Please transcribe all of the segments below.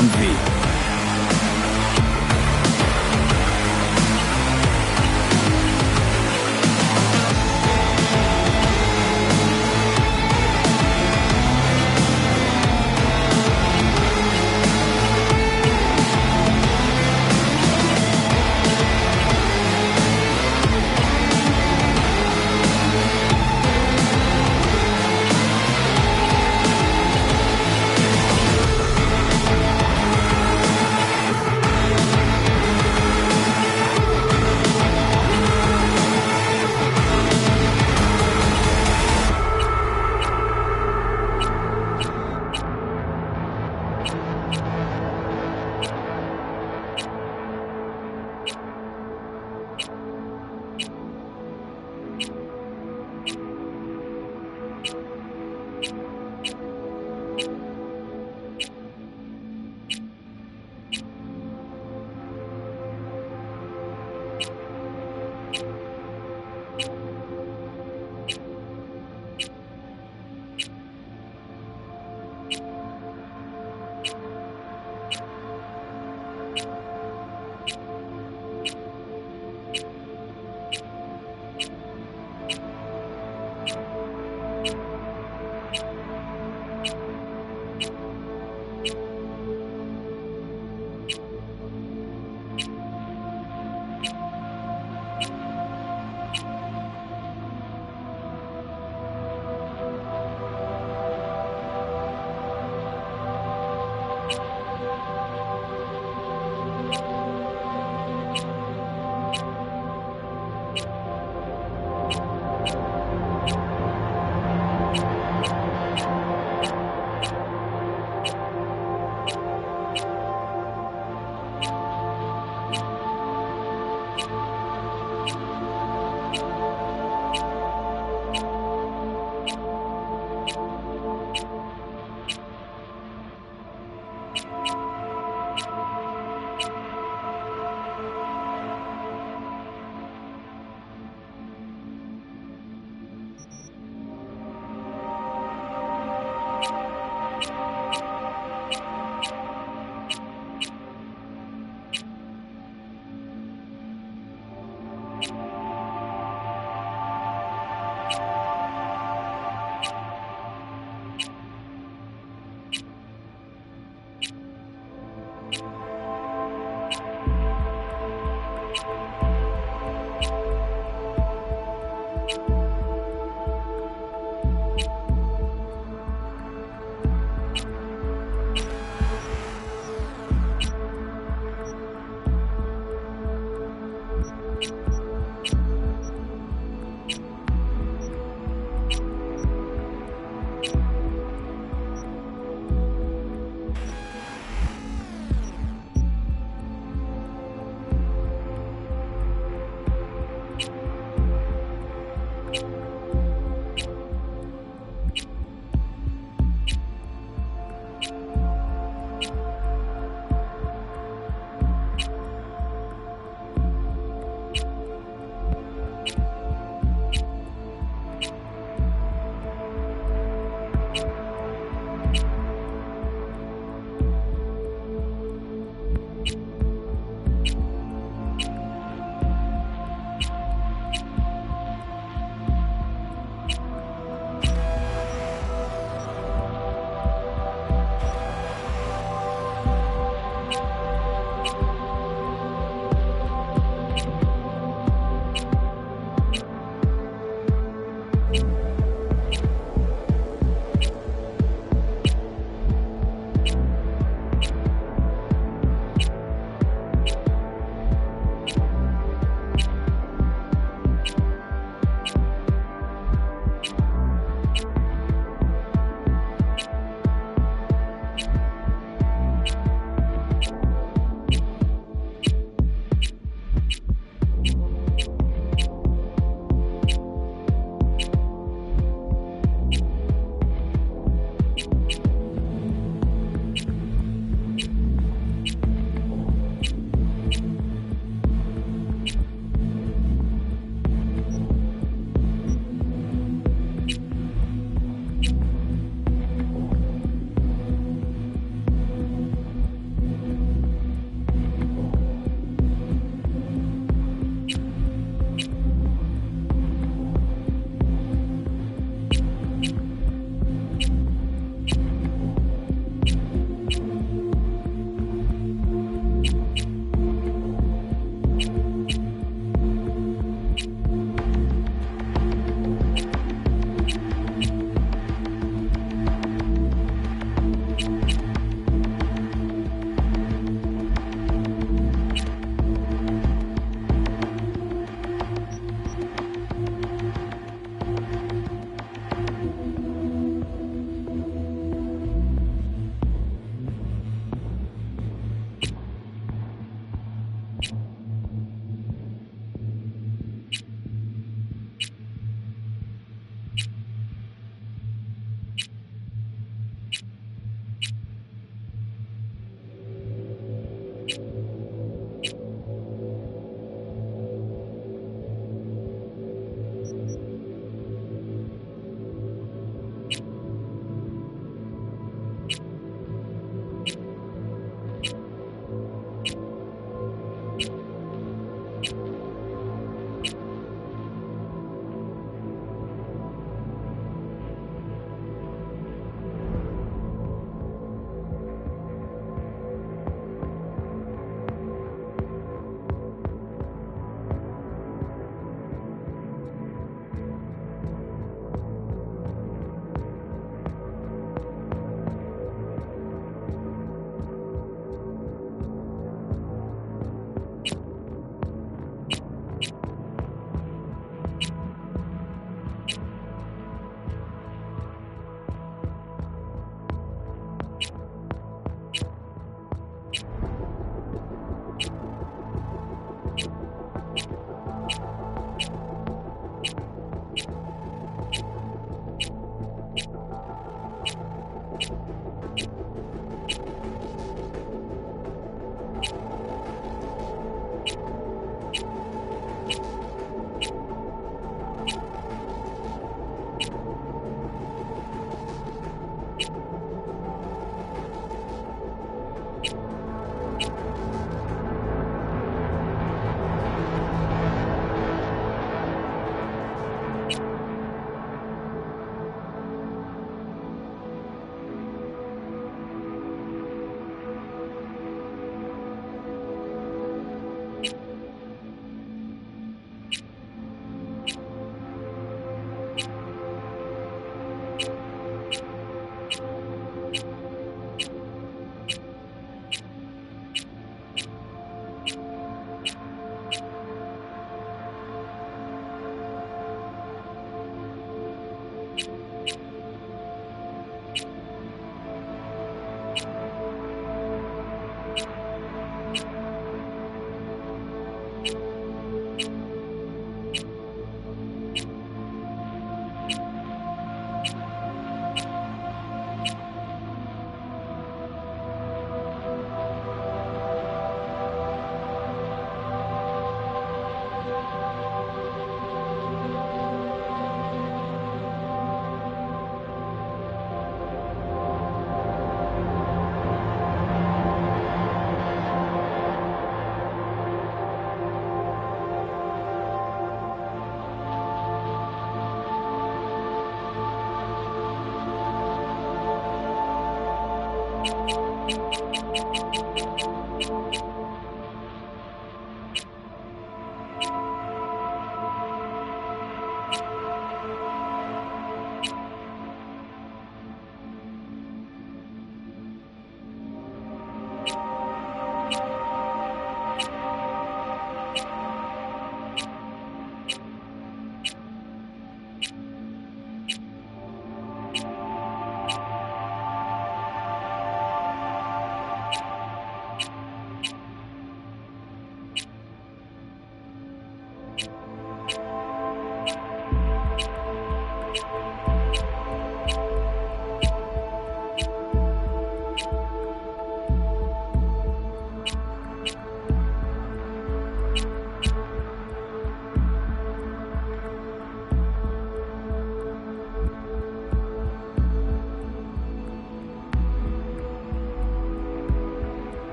Poonk Ver.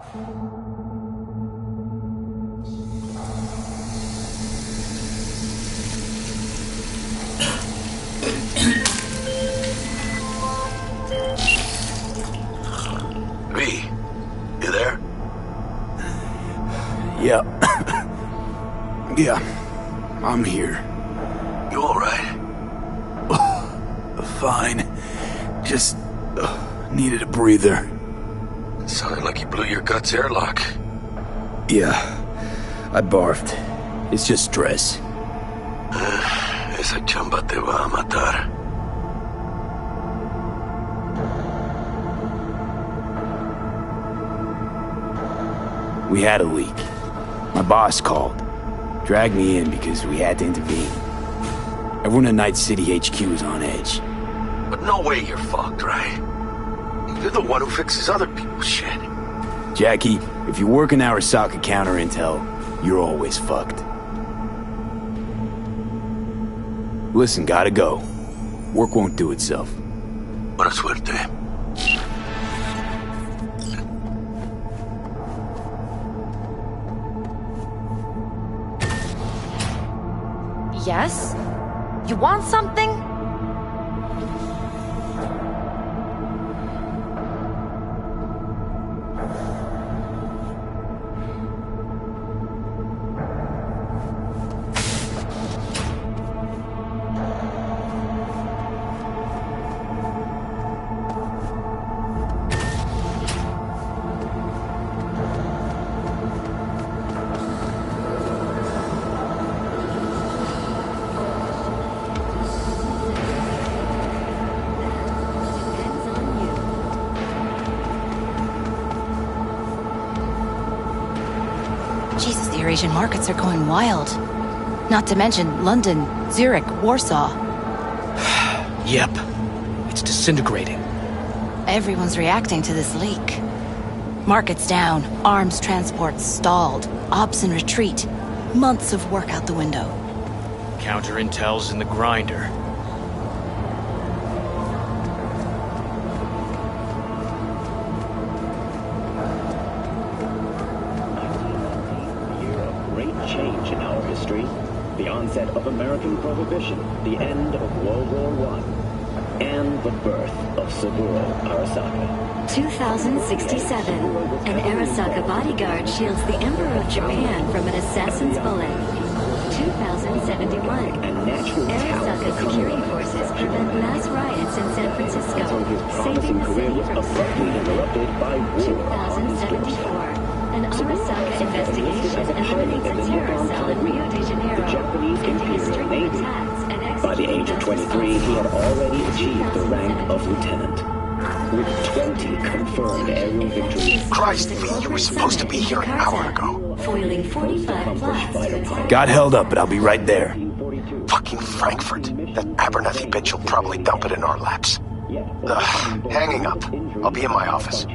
V, you there? Yeah. Yeah, I'm here. You alright? Fine. Just needed a breather. It sounded like you blew your guts airlock. Yeah, I barfed. It's just stress. Esa chamba te va a matar. We had a leak. My boss called. Dragged me in because we had to intervene. Everyone at Night City HQ is on edge. But no way you're fucked, right? You're the one who fixes other people's shit. Jackie, if you work in Arasaka counter intel, you're always fucked. Listen, gotta go. Work won't do itself. Buena suerte. Yes? You want something? Jesus, the Eurasian markets are going wild. Not to mention London, Zurich, Warsaw. Yep. It's disintegrating. Everyone's reacting to this leak. Markets down, arms transports stalled, ops in retreat. Months of work out the window. Counter intel's in the grinder. Change in our history, the onset of American Prohibition, the end of World War I, and the birth of Cybor Arasaka. 2067. An Arasaka bodyguard shields the Emperor of Japan from an assassin's bullet. 2071. Arasaka security forces prevent mass riots in San Francisco, saving the city from interrupted by war. 2074. An Arasaka investigation eliminates a terror cell in Rio de Janeiro. The Japanese Imperial Navy. By the age of 23, he had already achieved the rank of lieutenant. With 20 confirmed aerial victories. Christ, V, you were supposed to be here an hour ago. Foiling 45 blasts. Got held up, but I'll be right there. Fucking Frankfurt. That Abernathy bitch will probably dump it in our laps. Hanging up. I'll be in my office.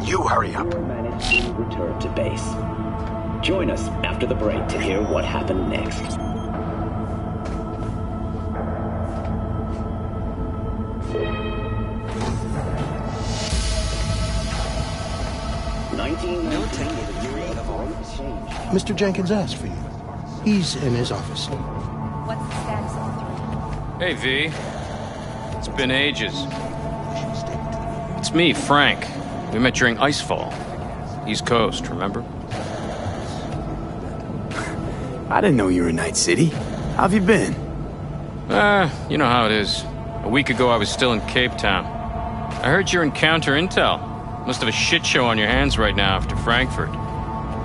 You hurry up. Return to base. Join us after the break to hear what happened next. Mr. Jenkins asked for you. He's in his office. What's the status of the three? Hey, V. It's been ages. It's me, Frank. We met during Icefall. East Coast, remember? I didn't know you were in Night City. How have you been? You know how it is. A week ago, I was still in Cape Town. I heard you're in counter intel. Must have a shit show on your hands right now after Frankfurt.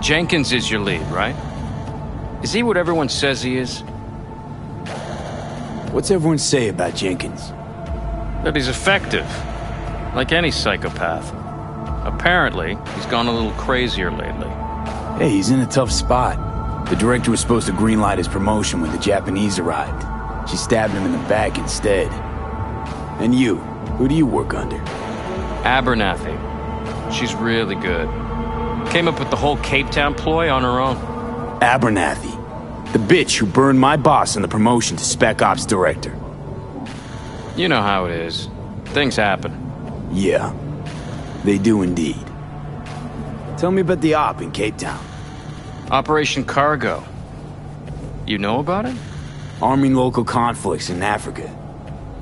Jenkins is your lead, right? Is he what everyone says he is? What's everyone say about Jenkins? That he's effective. Like any psychopath. Apparently, he's gone a little crazier lately. Hey, he's in a tough spot. The director was supposed to greenlight his promotion when the Japanese arrived. She stabbed him in the back instead. And you? Who do you work under? Abernathy. She's really good. Came up with the whole Cape Town ploy on her own. Abernathy. The bitch who burned my boss in the promotion to Spec Ops Director. You know how it is. Things happen. Yeah. They do indeed. Tell me about the op in Cape Town. Operation Cargo. You know about it? Arming local conflicts in Africa.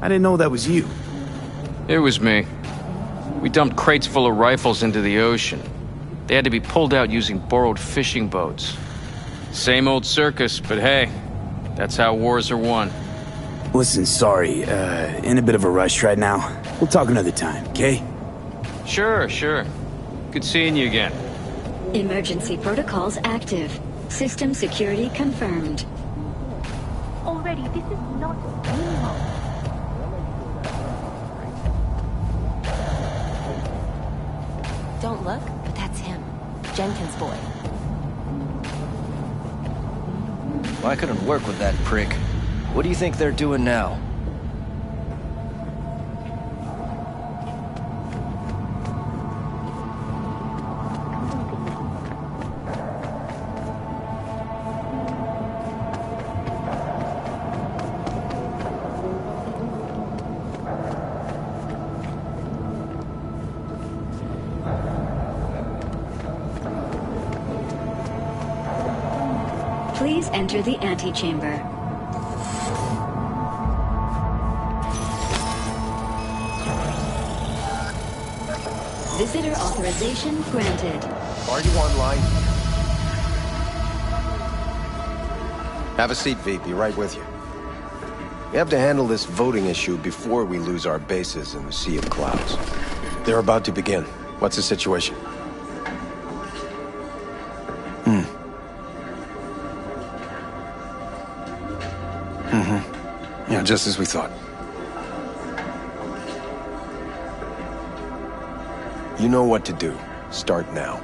I didn't know that was you. It was me. We dumped crates full of rifles into the ocean. They had to be pulled out using borrowed fishing boats. Same old circus, but hey, that's how wars are won. Listen, sorry, in a bit of a rush right now. We'll talk another time, okay? Sure. Good seeing you again. Emergency protocols active. System security confirmed. Already, this is not normal. Don't look, but that's him. Jenkins' boy. I couldn't work with that prick. What do you think they're doing now? Please enter the antechamber. Visitor authorization granted. Are you online? Have a seat, V. Be right with you. We have to handle this voting issue before we lose our bases in the sea of clouds. They're about to begin. What's the situation? Yeah, just as we thought. You know what to do. Start now.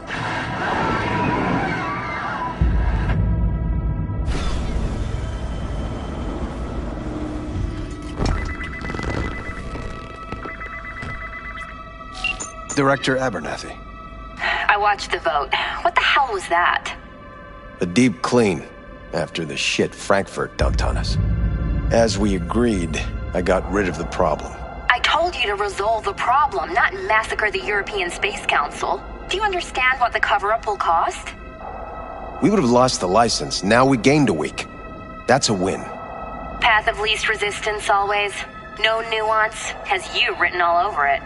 Director Abernathy. I watched the vote. What the hell was that? A deep clean after the shit Frankfurt dumped on us. As we agreed, I got rid of the problem. I told you to resolve the problem, not massacre the European Space Council. Do you understand what the cover-up will cost? We would have lost the license. Now we gained a week. That's a win. Path of least resistance always. No nuance. Has you written all over it.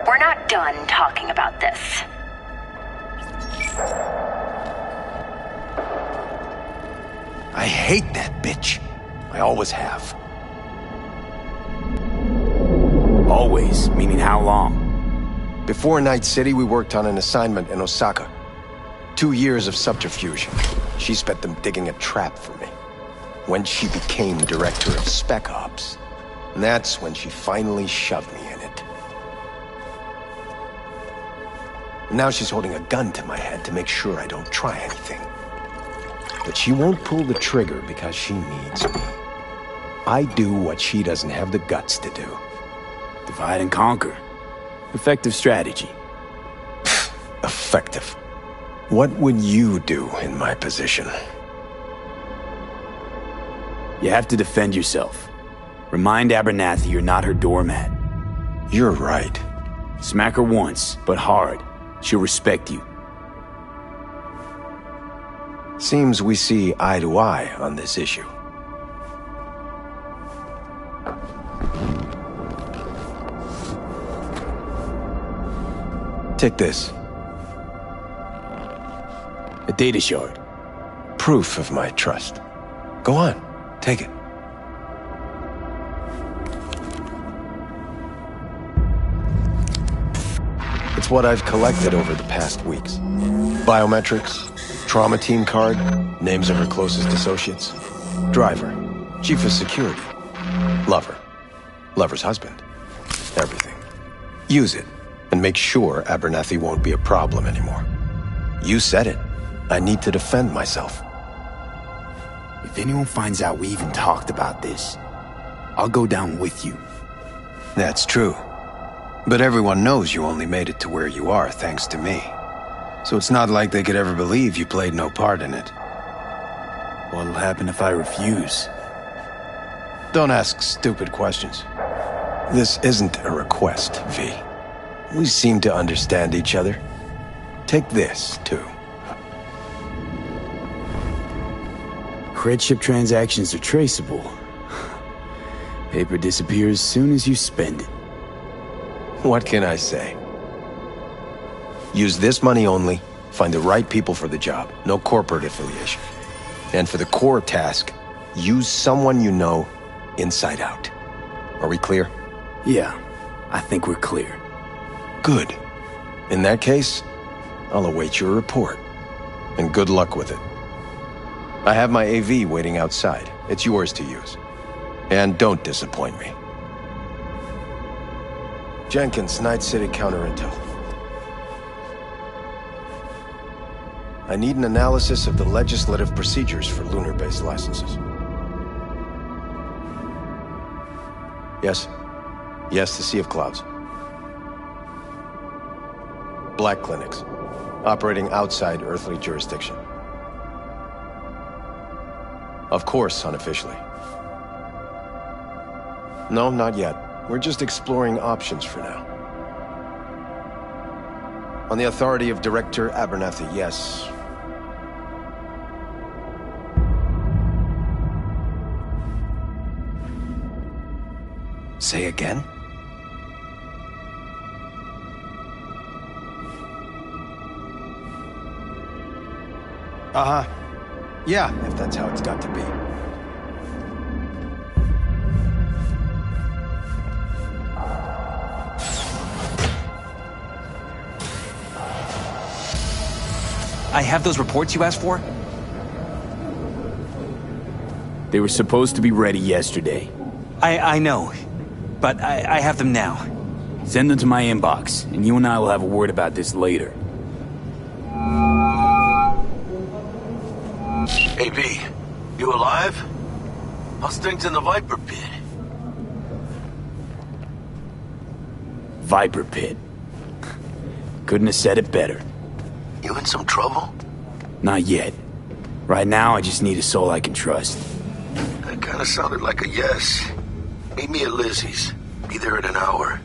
We're not done talking about this. I hate that bitch. I always have. Always, meaning how long? Before Night City, we worked on an assignment in Osaka. 2 years of subterfuge. She spent them digging a trap for me. When she became director of Spec Ops, that's when she finally shoved me in it. Now she's holding a gun to my head to make sure I don't try anything. But she won't pull the trigger because she needs me. I do what she doesn't have the guts to do. Divide and conquer. Effective strategy. Effective. What would you do in my position? You have to defend yourself. Remind Abernathy you're not her doormat. You're right. Smack her once, but hard. She'll respect you. Seems we see eye to eye on this issue. Take this. A data shard. Proof of my trust. Go on, take it. It's what I've collected over the past weeks. Biometrics, trauma team card, names of her closest associates, driver, chief of security, lover, lover's husband, everything. Use it, and make sure Abernathy won't be a problem anymore. You said it. I need to defend myself. If anyone finds out we even talked about this, I'll go down with you. That's true. But everyone knows you only made it to where you are thanks to me. So it's not like they could ever believe you played no part in it. What'll happen if I refuse? Don't ask stupid questions. This isn't a request, V. We seem to understand each other. Take this, too. Credit ship transactions are traceable. Paper disappears as soon as you spend it. What can I say? Use this money only, find the right people for the job, no corporate affiliation. And for the core task, use someone you know inside out. Are we clear? Yeah, I think we're clear. Good. In that case, I'll await your report. And good luck with it. I have my AV waiting outside. It's yours to use. And don't disappoint me. Jenkins, Night City Counter Intel. I need an analysis of the legislative procedures for lunar-based licenses. Yes? Yes, the Sea of Clouds. Black clinics, operating outside earthly jurisdiction. Of course, unofficially. No, not yet. We're just exploring options for now. On the authority of Director Abernathy, yes. Say again? Uh-huh. Yeah, if that's how it's got to be. I have those reports you asked for? They were supposed to be ready yesterday. I know, but I have them now. Send them to my inbox, and you and I will have a word about this later. Hey, B, you alive? How's things in the Viper Pit? Viper Pit. Couldn't have said it better. You in some trouble? Not yet. Right now, I just need a soul I can trust. That kinda sounded like a yes. Meet me at Lizzie's. Be there in an hour.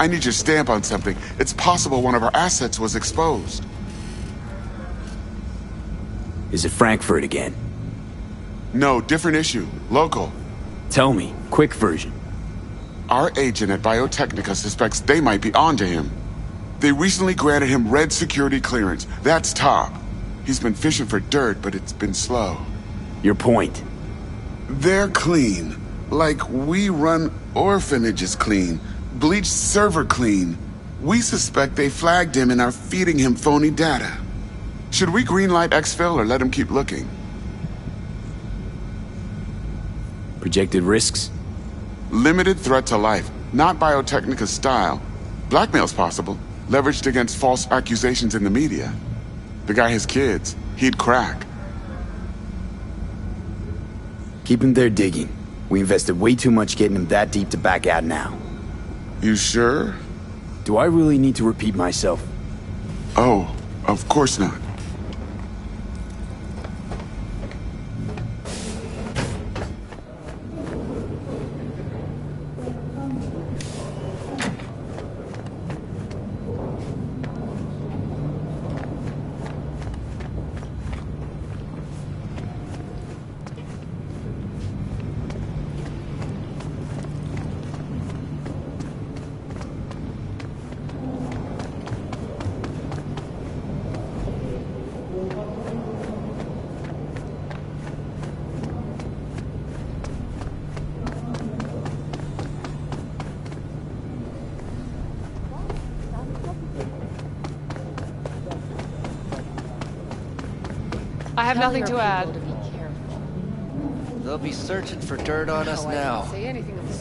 I need your stamp on something. It's possible one of our assets was exposed. Is it Frankfurt again? No, different issue. Local. Tell me, quick version. Our agent at Biotechnica suspects they might be onto him. They recently granted him red security clearance. That's top. He's been fishing for dirt, but it's been slow. Your point? They're clean. Like we run orphanages clean. Bleached server clean. We suspect they flagged him and are feeding him phony data. Should we greenlight exfil or let him keep looking? Projected risks? Limited threat to life. Not Biotechnica's style. Blackmail's possible. Leveraged against false accusations in the media. The guy has kids. He'd crack. Keep him there digging. We invested way too much getting him that deep to back out now. You sure? Do I really need to repeat myself? Oh, of course not. I have nothing to add. They'll be searching for dirt on us now.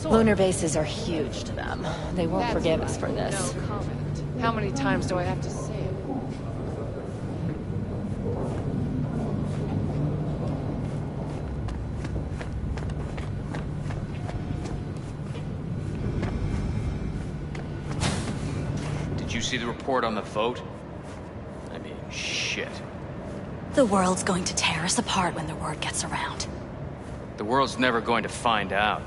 Lunar bases are huge to them. They won't forgive us for this. No comment. How many times do I have to say it? Did you see the report on the vote? I mean, shit. The world's going to tear us apart when the word gets around. The world's never going to find out.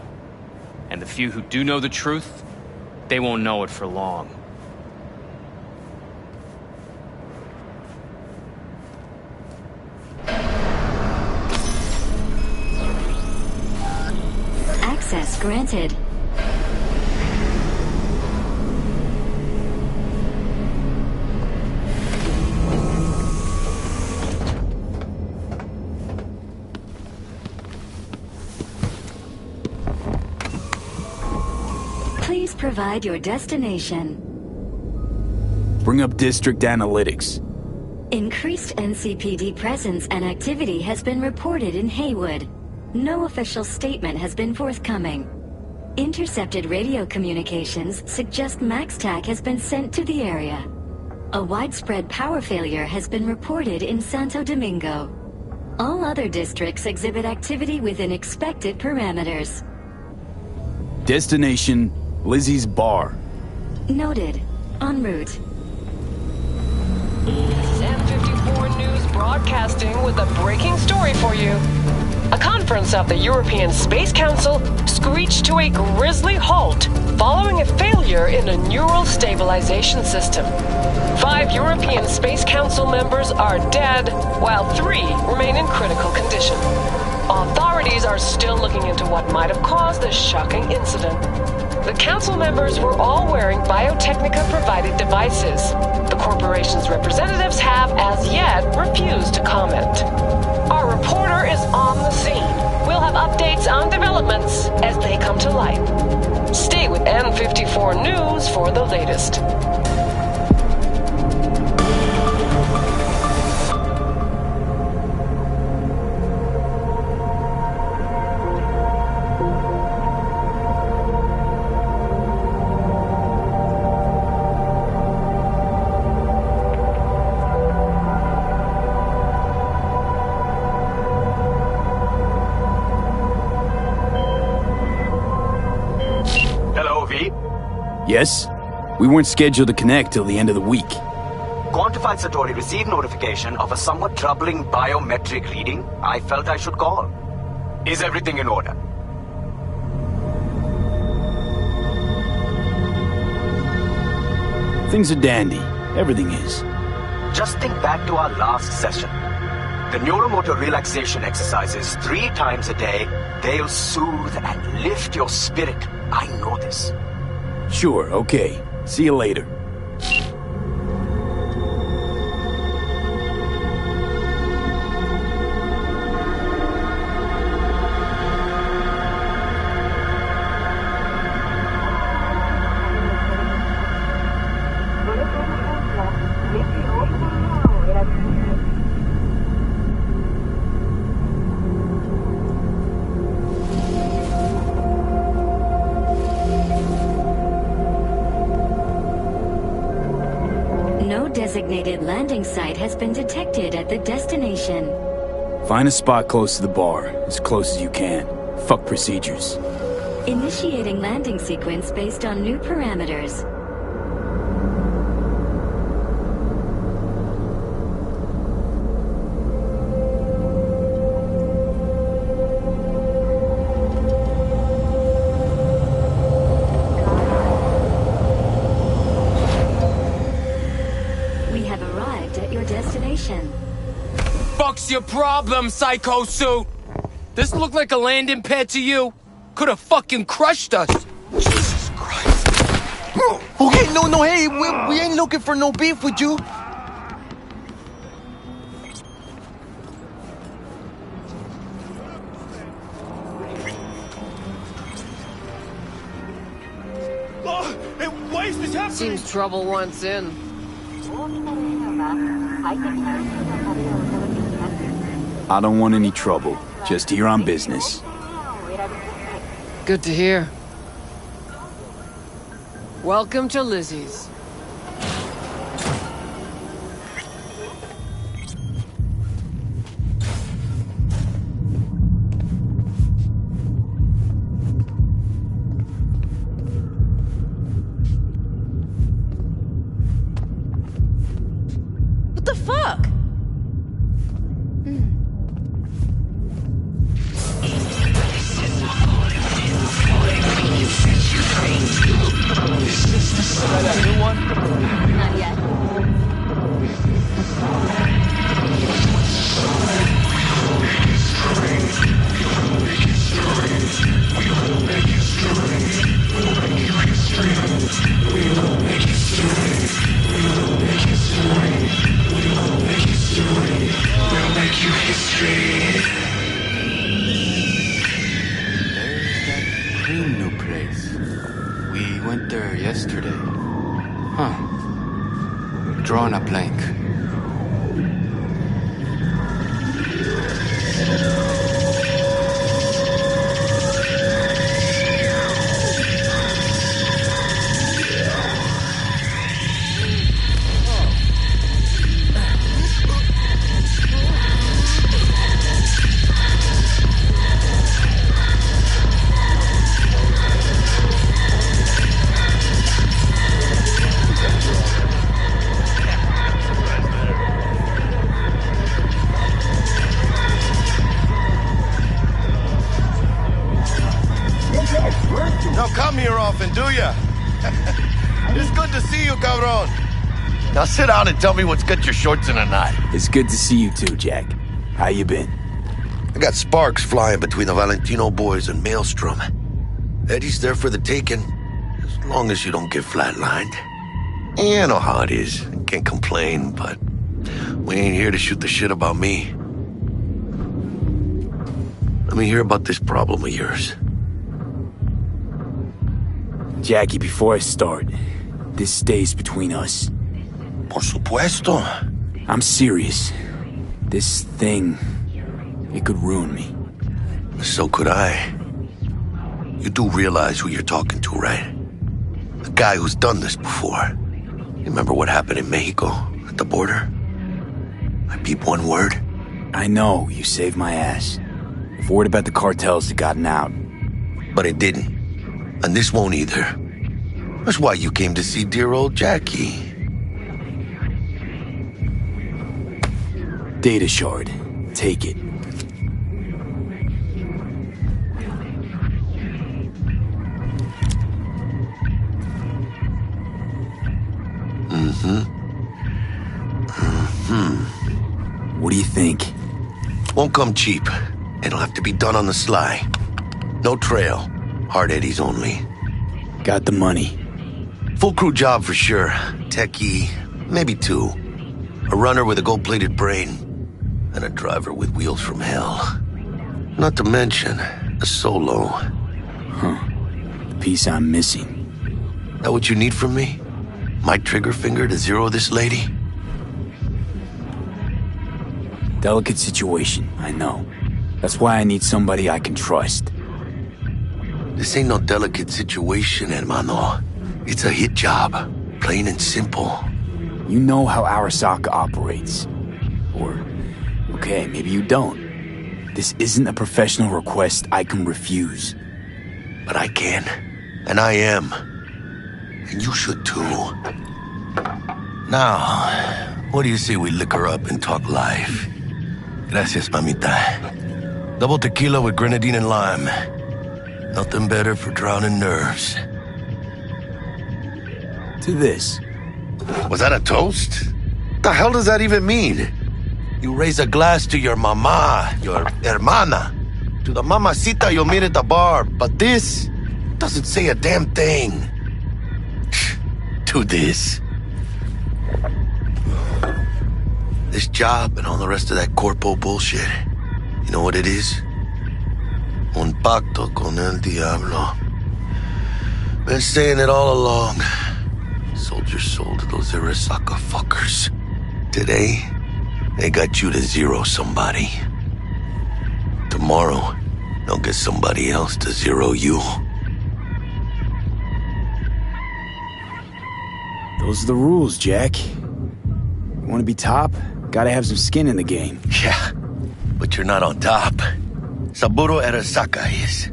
And the few who do know the truth, they won't know it for long. Access granted. Please provide your destination. Bring up district analytics. Increased NCPD presence and activity has been reported in Haywood. No official statement has been forthcoming. Intercepted radio communications suggest MaxTac has been sent to the area. A widespread power failure has been reported in Santo Domingo. All other districts exhibit activity within expected parameters. Destination, Lizzie's Bar. Noted. En route. Sam54 News broadcasting with a breaking story for you. A conference of the European Space Council screeched to a grisly halt following a failure in a neural stabilization system. 5 European Space Council members are dead, while 3 remain in critical condition. Authorities are still looking into what might have caused this shocking incident. The council members were all wearing Biotechnica-provided devices. The corporation's representatives have, as yet, refused to comment. Our reporter is on the scene. We'll have updates on developments as they come to light. Stay with N54 News for the latest. Yes? We weren't scheduled to connect till the end of the week. Quantified Satori received notification of a somewhat troubling biometric reading. I felt I should call. Is everything in order? Things are dandy. Everything is. Just think back to our last session. The neuromotor relaxation exercises 3 times a day, they'll soothe and lift your spirit. I know this. Sure, okay. See you later. Designated landing site has been detected at the destination. Find a spot close to the bar, as close as you can. Fuck procedures. Initiating landing sequence based on new parameters. Fuck's your problem, Psycho Suit? This look like a landing pad to you? Could have fucking crushed us. Jesus Christ. Okay, no, hey, we ain't looking for no beef with you. Hey, why is this happening? Seems trouble wants in. I don't want any trouble. Just here on business. Good to hear. Welcome to Lizzie's. What the fuck? Not yet. Cream new place. We went there yesterday. Huh. Drawing a blank. Don't come here often, do ya? It's good to see you, cabron. Now sit down and tell me what's got your shorts in a knot. It's good to see you too, Jack. How you been? I got sparks flying between the Valentino boys and Maelstrom. Eddie's there for the taking, as long as you don't get flatlined. You know how it is. Can't complain, but we ain't here to shoot the shit about me. Let me hear about this problem of yours. Jackie, before I start, this stays between us. Por supuesto. I'm serious. This thing, it could ruin me. So could I. You do realize who you're talking to, right? A guy who's done this before. You remember what happened in Mexico, at the border? I peep one word. I know, you saved my ass. If word about the cartels had gotten out. But it didn't. And this won't either. That's why you came to see dear old Jackie. Data shard. Take it. Won't come cheap. It'll have to be done on the sly. No trail. Hard eddies only. Got the money. Full crew job for sure. Techie, maybe 2. A runner with a gold-plated brain. And a driver with wheels from hell. Not to mention, a solo. Huh. The piece I'm missing. That what you need from me? My trigger finger to zero this lady? Delicate situation, I know. That's why I need somebody I can trust. This ain't no delicate situation, hermano. It's a hit job. Plain and simple. You know how Arasaka operates. Or, okay, maybe you don't. This isn't a professional request I can refuse. But I can. And I am. And you should too. Now, what do you say we liquor up and talk life? Gracias, mamita. Double tequila with grenadine and lime. Nothing better for drowning nerves. To this. Was that a toast? The hell does that even mean? You raise a glass to your mama, your hermana, to the mamacita you'll meet at the bar, but this doesn't say a damn thing. To this. This job and all the rest of that corpo bullshit. You know what it is? Un pacto con el diablo. Been saying it all along. Sold your soul to those Arasaka fuckers. Today, they got you to zero somebody. Tomorrow, they'll get somebody else to zero you. Those are the rules, Jack. You want to be top? Gotta have some skin in the game. Yeah, but you're not on top. Saburo Arasaka is.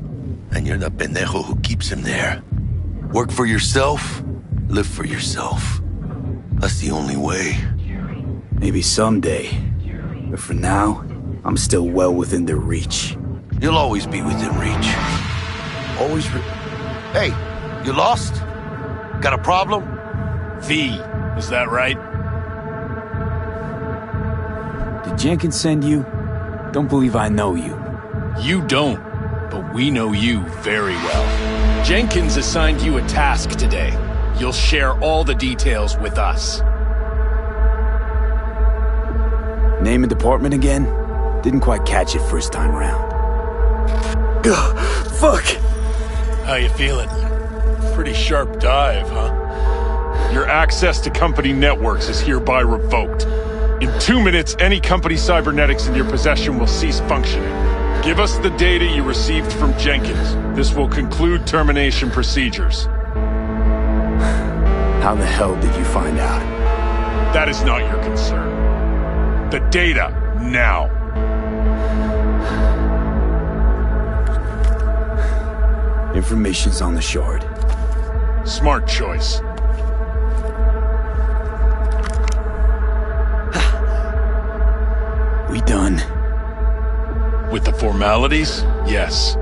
And you're the pendejo who keeps him there. Work for yourself, live for yourself. That's the only way. Maybe someday. But for now, I'm still well within their reach. You'll always be within reach. Always Hey, you lost? Got a problem? V, is that right? Did Jenkins send you? Don't believe I know you. You don't, but we know you very well. Jenkins assigned you a task today. You'll share all the details with us. Name and department again? Didn't quite catch it first time round. Fuck! How you feeling? Pretty sharp dive, huh? Your access to company networks is hereby revoked. In 2 minutes, any company cybernetics in your possession will cease functioning. Give us the data you received from Jenkins. This will conclude termination procedures. How the hell did you find out? That is not your concern. The data, now. Information's on the shard. Smart choice. We done? With the formalities, yes.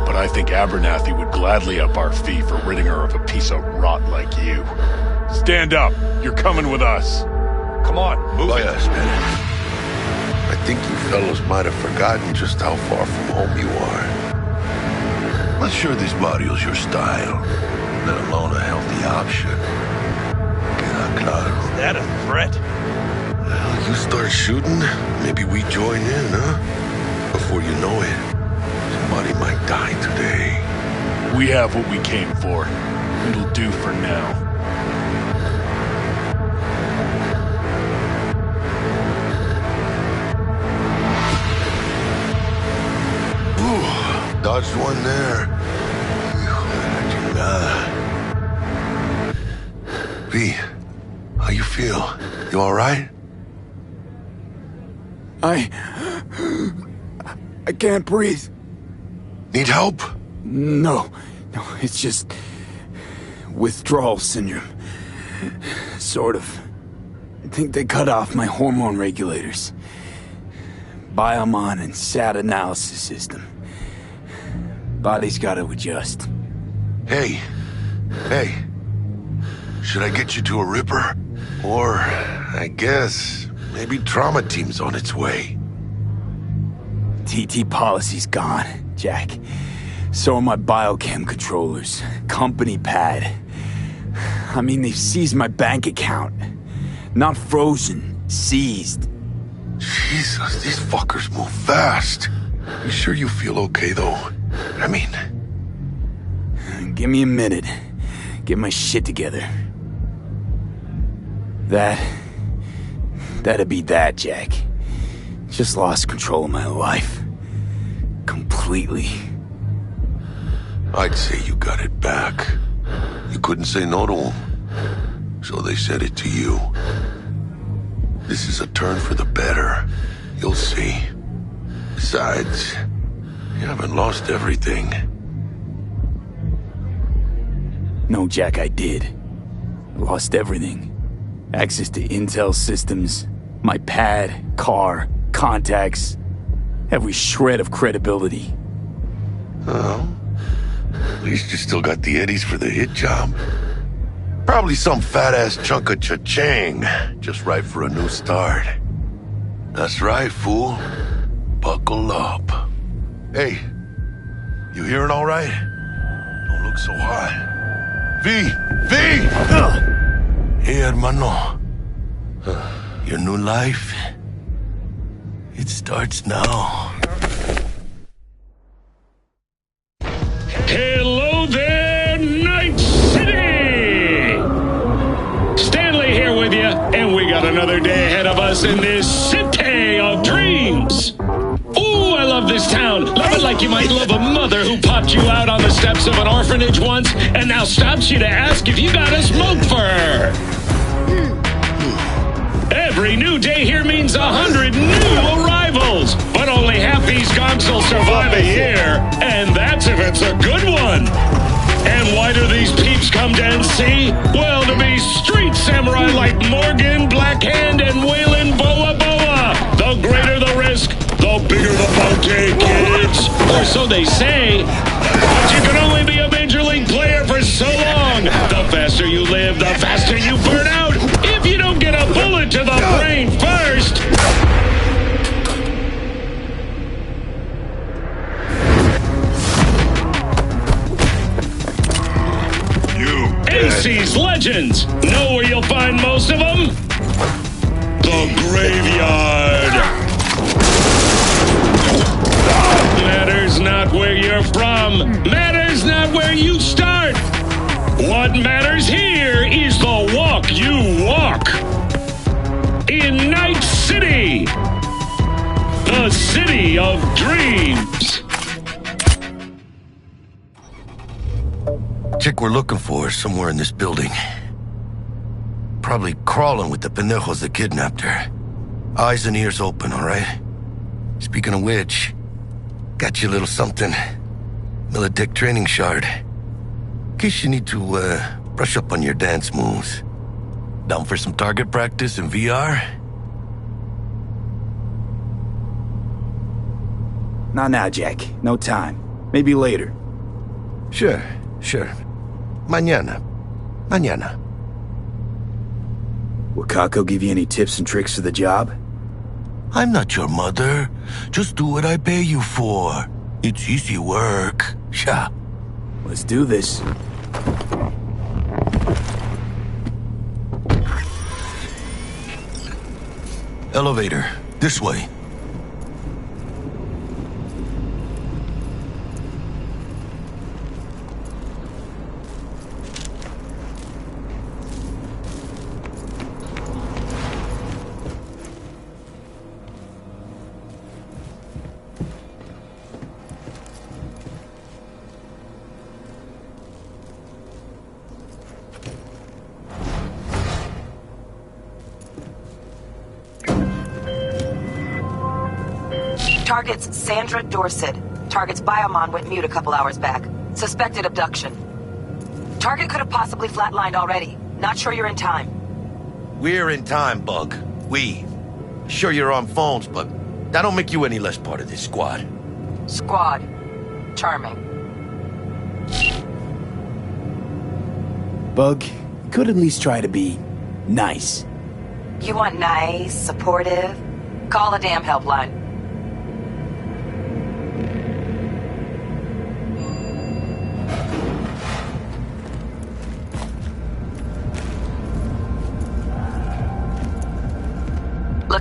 But I think Abernathy would gladly up our fee for ridding her of a piece of rot like you. Stand up. You're coming with us. Come on, move it. I think you fellows might have forgotten just how far from home you are. Not sure this Mario's your style, let alone a healthy option. Queda claro. Is that a threat? Well, you start shooting, maybe we join in, huh? Before you know it, somebody might die today. We have what we came for. It'll do for now. Dodged one there. V, how you feel? You all right? I can't breathe. Need help? No, it's just withdrawal syndrome. Sort of. I think they cut off my hormone regulators. Biomon and SAT analysis system. Body's gotta adjust. Hey. Should I get you to a Ripper? Or, I guess, maybe trauma team's on its way. TT policy's gone, Jack. So are my biochem controllers, company pad. I mean, they've seized my bank account. Not frozen, seized. Jesus, these fuckers move fast. You sure you feel okay, though? I mean... Give me a minute. Get my shit together. That'd be that, Jack. Just lost control of my life. Completely. I'd say you got it back. You couldn't say no to them. So they said it to you. This is a turn for the better. You'll see. Besides, you haven't lost everything. No, Jack, I did. I lost everything. Access to intel systems, my pad, car, contacts, every shred of credibility. Well, at least you still got the eddies for the hit job. Probably some fat-ass chunk of cha-ching, just right for a new start. That's right, fool. Buckle up. Hey, you hearing all right? Don't look so hot. V! Hey, hermano. Your new life, it starts now. Hello there, Night City! Stanley here with you, and we got another day ahead of us in this city of dreams. Ooh, I love this town. Love it like you might love a mother who popped you out on the steps of an orphanage once and now stops you to ask if you got a smoke for her. Every new day here means 100 new arrivals, but only half these gonks will survive a year, and that's if it's a good one. And why do these peeps come to NC? Well, to be street samurai like Morgan, Blackhand, and Waylon Boa Boa. The greater the risk, the bigger the bounty, kids. Or so they say. But you can only be a major league player for so long. The faster you live, the faster you burn out. If you don't get a bullet to the brain first. NC's legends. Know where you'll find most of them? The graveyard. Matters not where you're from. Matters not where you start. What matters here is the walk you walk. In Night City. The city of dreams. Chick we're looking for is somewhere in this building. Probably crawling with the pendejos that kidnapped her. Eyes and ears open, all right? Speaking of which, got you a little something. Militech training shard. In case you need to, brush up on your dance moves. Down for some target practice in VR? Not now, Jack. No time. Maybe later. Sure. Mañana. Will Kako give you any tips and tricks for the job? I'm not your mother. Just do what I pay you for. It's easy work. Yeah. Let's do this. Elevator. This way. Target's Sandra Dorset. Target's biomon went mute a couple hours back. Suspected abduction. Target could have possibly flatlined already. Not sure you're in time. We're in time, Bug. We. Sure you're on phones, but that don't make you any less part of this squad. Squad. Charming. Bug, you could at least try to be nice. You want nice, supportive? Call a damn helpline.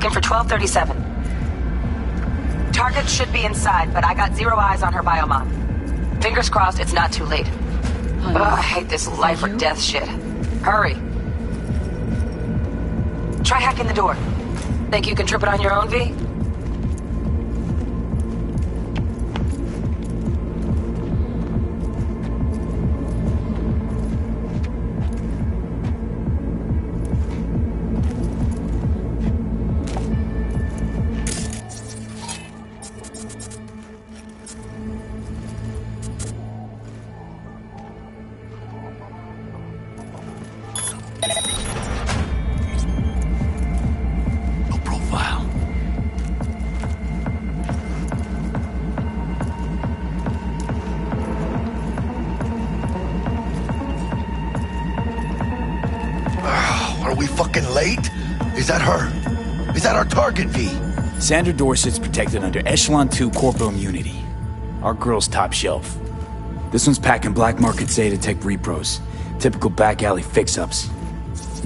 looking for 1237. Target should be inside, but I got zero eyes on her biomon. Fingers crossed it's not too late. Ugh, I hate this life or death shit. Hurry. Try hacking the door. Think you can trip it on your own, V? Late? Is that her? Is that our target, V? Sandra Dorset's protected under Echelon 2 corporal immunity. Our girl's top shelf. This one's packing black market say to tech repros. Typical back alley fix-ups.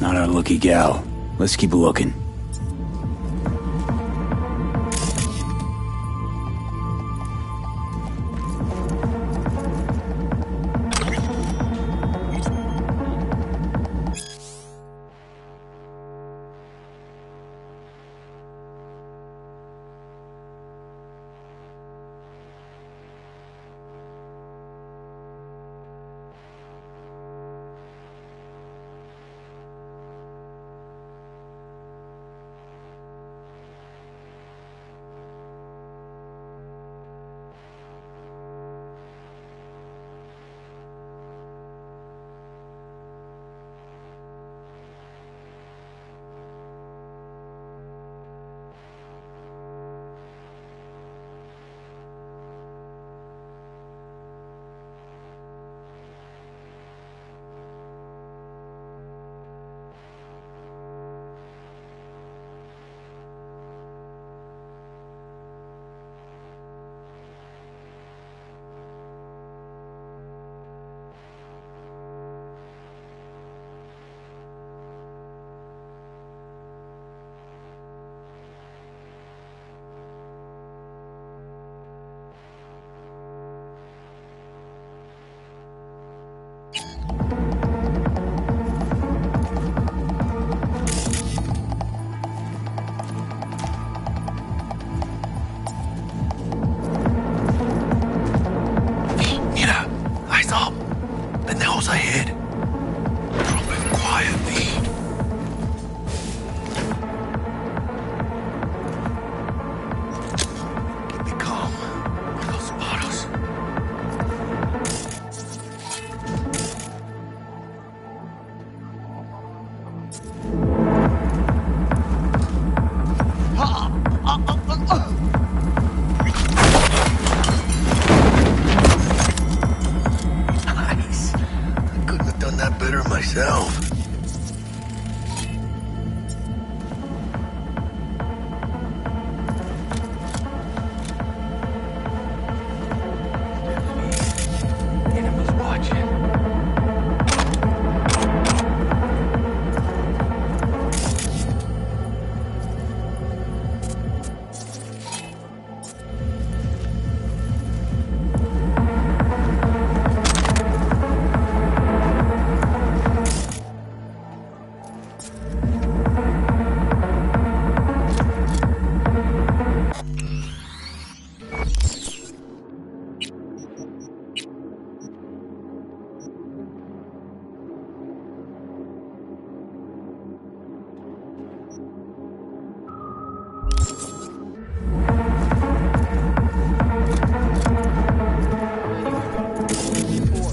Not our lucky gal. Let's keep looking.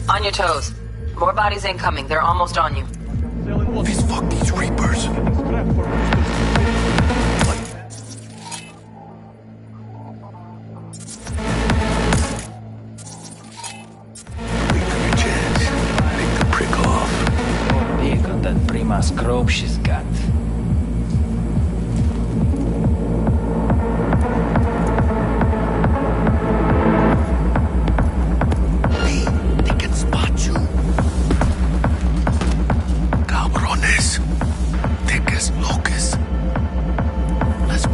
On your toes. More bodies incoming. They're almost on you. Please fuck these Reapers. Take the prick off. Pick on that prima scrope she's got. Cabrones. Thick as locusts. Let's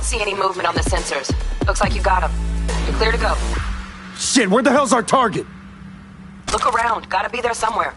see any movement on the sensors. Looks like you got them. You're clear to go. Shit, where the hell's our target? Look around. Gotta be there somewhere.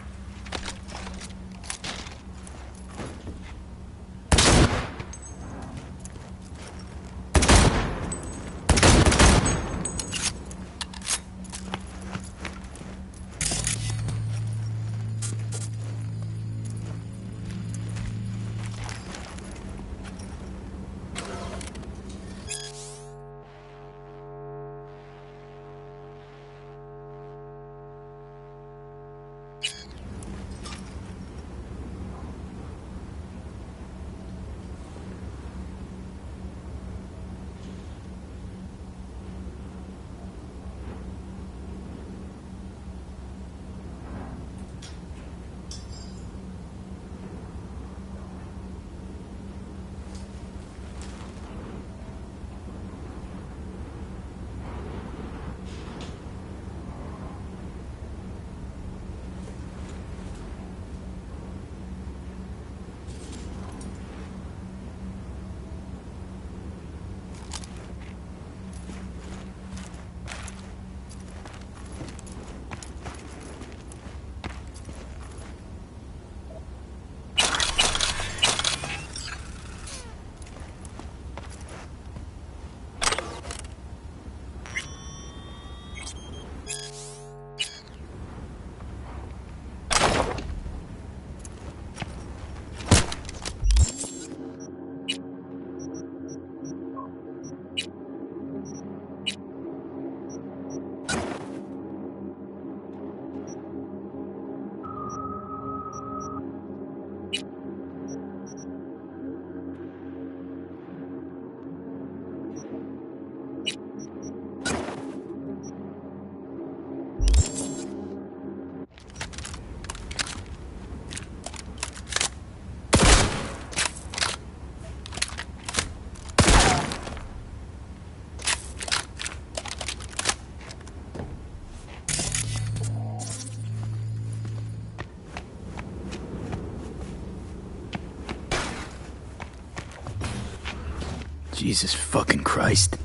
Jesus fucking Christ.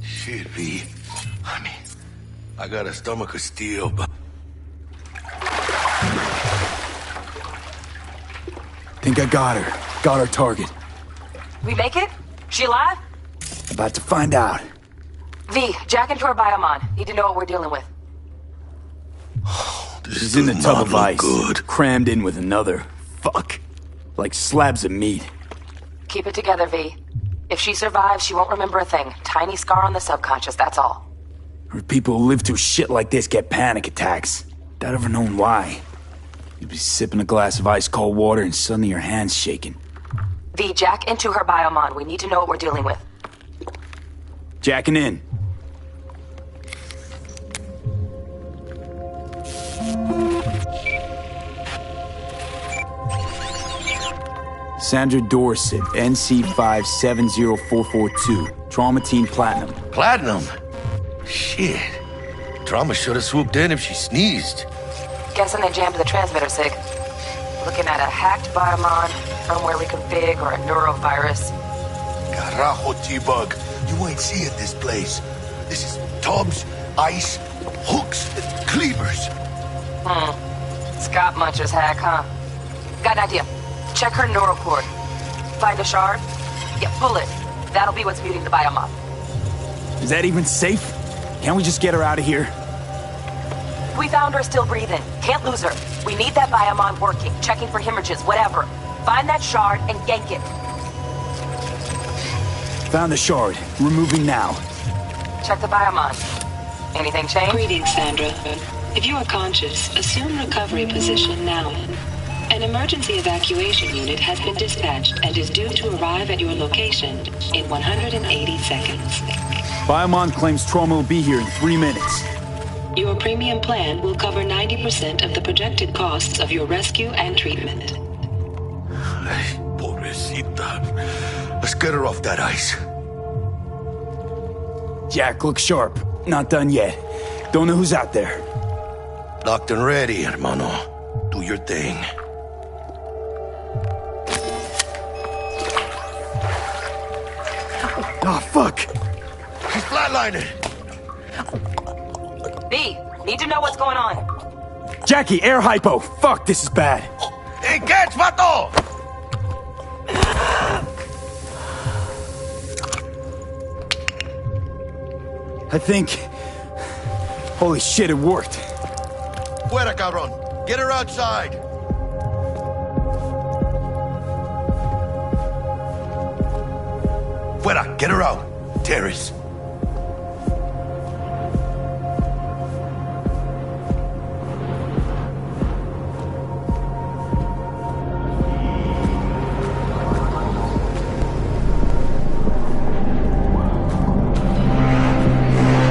Shit, V. I mean, I got a stomach of steel, but... Think I got her. Got our target. We make it? She alive? About to find out. V, jack into her biomon. Need to know what we're dealing with. She's in the tub of ice, crammed in with another. Fuck. Like slabs of meat. Keep it together, V. If she survives, she won't remember a thing. Tiny scar on the subconscious, that's all. Or people who live through shit like this get panic attacks. Without ever knowing why. You'd be sipping a glass of ice-cold water and suddenly your hand's shaking. V, jack into her biomon. We need to know what we're dealing with. Jacking in. Sandra Dorset, NC570442. Trauma Team Platinum. Platinum? Shit. Trauma should have swooped in if she sneezed. Guessing they jammed the transmitter, Sig. Looking at a hacked biomon, firmware reconfig, or a neurovirus. Carajo, T-Bug. You ain't seeing this place. This is tubs, ice, hooks, and cleavers. Scott Muncher's hack, huh? Got an idea. Check her neural cord. Find a shard? Yeah, pull it. That'll be what's muting the biomon. Is that even safe? Can't we just get her out of here? We found her still breathing. Can't lose her. We need that biomon working, checking for hemorrhages, whatever. Find that shard and yank it. Found the shard. We're moving now. Check the biomon. Anything change? Greetings, Sandra. If you are conscious, assume recovery position now. An emergency evacuation unit has been dispatched and is due to arrive at your location in 180 seconds. Biomon claims trauma will be here in 3 minutes. Your premium plan will cover 90% of the projected costs of your rescue and treatment. Ay, pobrecita. Let's get her off that ice. Jack, look sharp. Not done yet. Don't know who's out there. Locked and ready, hermano. Do your thing. Oh, fuck! She's flatlining. B, need to know what's going on. Jackie, air hypo! Fuck, this is bad. Hey, catch, vato! I think... Holy shit, it worked. Fuera, cabrón. Get her outside. Fuera, get her out. Terrace.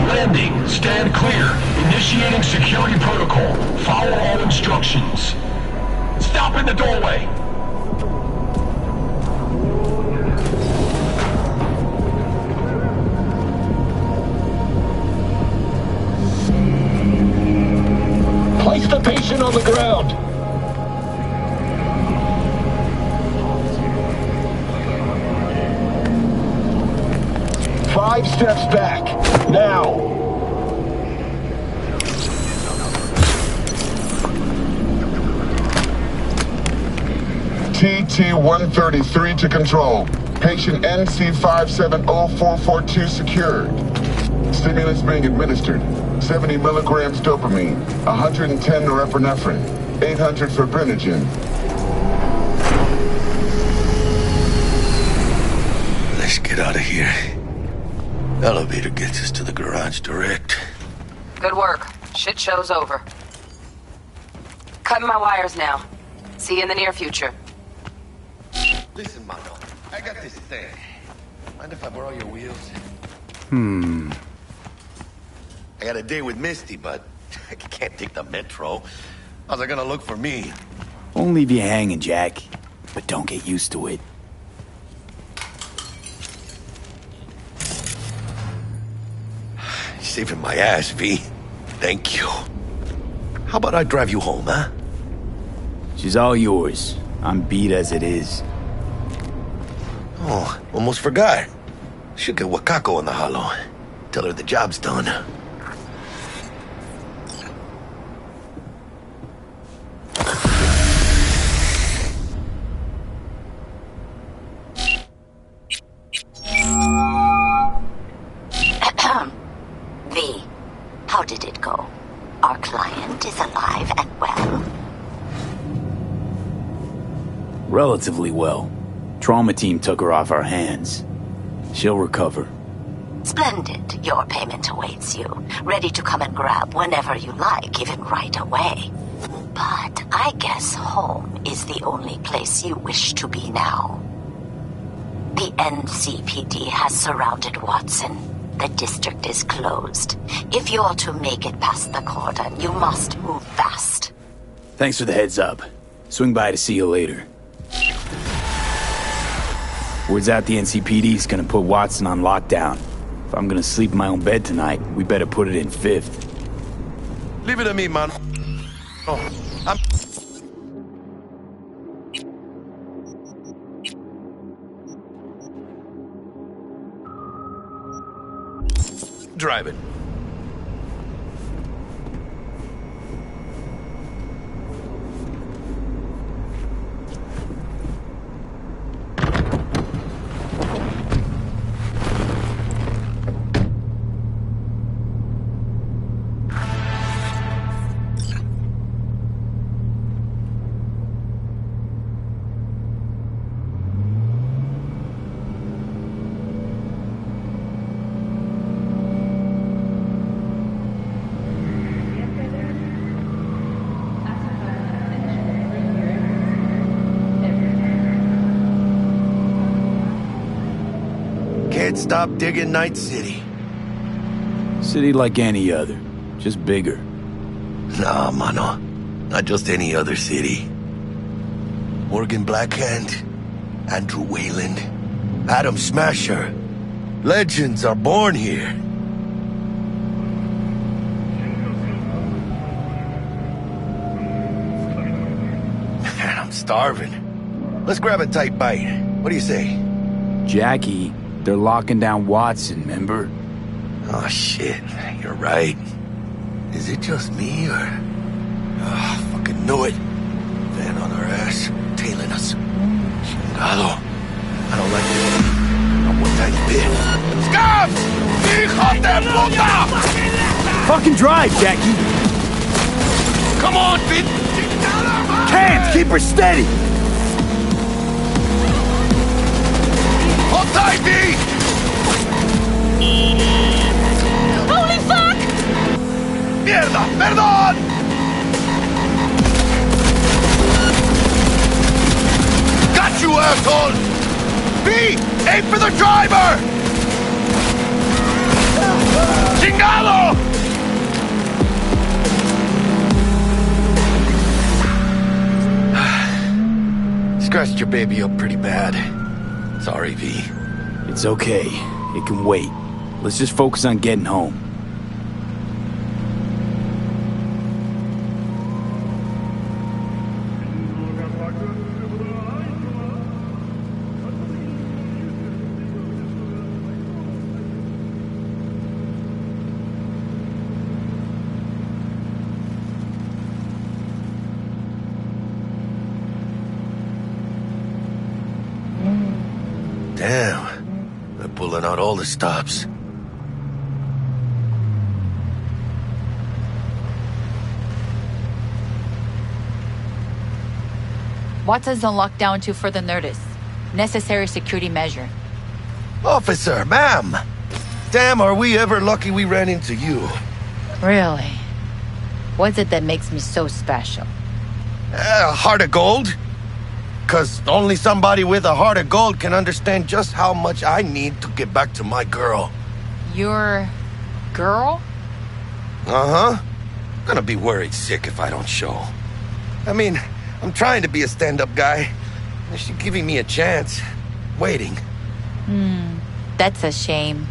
Landing. Stand clear. Initiating security protocol. Follow all instructions. Stop in the doorway. Place the patient on the ground. Five steps back. Now. TT-133 to control. Patient NC570442 secured. Stimulants being administered. 70 milligrams dopamine, 110 norepinephrine, 800 fibrinogen. Let's get out of here. Elevator gets us to the garage direct. Good work. Shit show's over. Cutting my wires now. See you in the near future. Listen, Mano. I got this thing. Mind if I borrow your wheels? I got a date with Misty, but I can't take the metro. How's it gonna look for me? Won't leave you hanging, Jack. But don't get used to it. You're saving my ass, V. Thank you. How about I drive you home, huh? She's all yours. I'm beat as it is. Oh, almost forgot. Should get Wakako on the holo. Tell her the job's done. V, how did it go? Our client is alive and well. Relatively well. Trauma team took her off our hands. She'll recover. Splendid. Your payment awaits you. Ready to come and grab whenever you like, even right away. But I guess home is the only place you wish to be now. The NCPD has surrounded Watson. The district is closed. If you're to make it past the cordon, you must move fast. Thanks for the heads up. Swing by to see you later. Word's out the NCPD's gonna put Watson on lockdown. If I'm gonna sleep in my own bed tonight, we better put it in fifth. Leave it to me, man. Oh, I'm... Drive it. Can't stop digging Night City. City like any other, just bigger. Nah, mano. Not just any other city. Morgan Blackhand, Andrew Wayland, Adam Smasher. Legends are born here. Man, I'm starving. Let's grab a tight bite. What do you say? Jackie, They're locking down Watson, remember? Oh, shit. You're right. Is it just me, or... Oh, fucking knew it. Van on our ass, tailing us. Chingado. I don't like this. Not one tiny bit. Scabs! Hijo de puta! Fucking drive, Jackie! Come on, Pete! Can't! Keep her steady! Hold tight, V! Holy fuck! Mierda! Perdón! Got you, asshole! V! Aim for the driver! Chingado! Scratched your baby up pretty bad. Sorry, V. It's okay. It can wait. Let's just focus on getting home. Damn. They're pulling out all the stops. Watson's on lockdown until further notice. Necessary security measure. Officer, ma'am! Damn, are we ever lucky we ran into you. Really? What's it that makes me so special? Heart of gold? 'Cause only somebody with a heart of gold can understand just how much I need to get back to my girl. Your... girl? Uh-huh. Gonna be worried sick if I don't show. I mean, I'm trying to be a stand-up guy. She's giving me a chance. Waiting. That's a shame.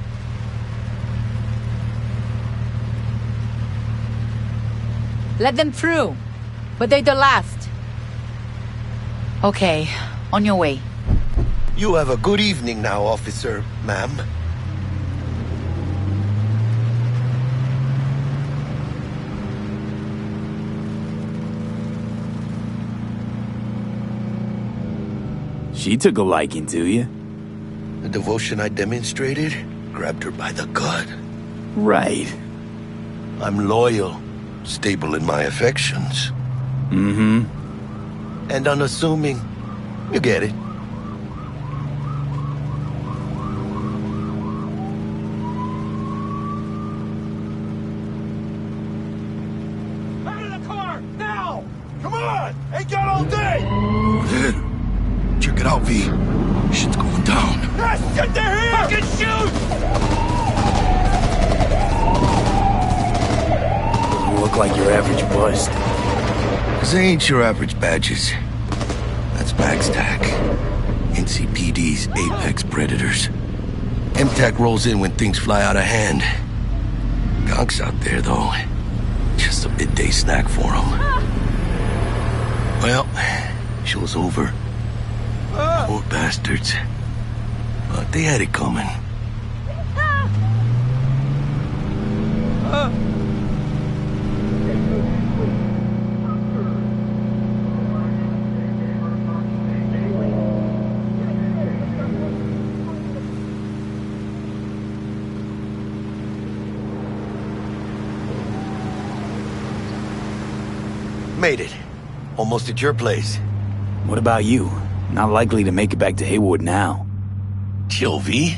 Let them through. But they're the last. Okay, on your way. You have a good evening now, officer, ma'am. She took a liking to you. The devotion I demonstrated grabbed her by the gut. Right. I'm loyal, stable in my affections. Mm-hmm. And unassuming. You get it. Out of the car! Now! Come on! Ain't got all day! Check it out, V. Shit's going down. Ah, shit, they're here! Fucking shoot! You look like your average bust. 'Cause they ain't your average badges. That's MaxTac. NCPD's apex predators. MTAC rolls in when things fly out of hand. Gonks out there, though. Just a midday snack for them. Well, show's over. Poor bastards. But they had it coming. Made it. Almost at your place. What about you? Not likely to make it back to Haywood now. Chill, V.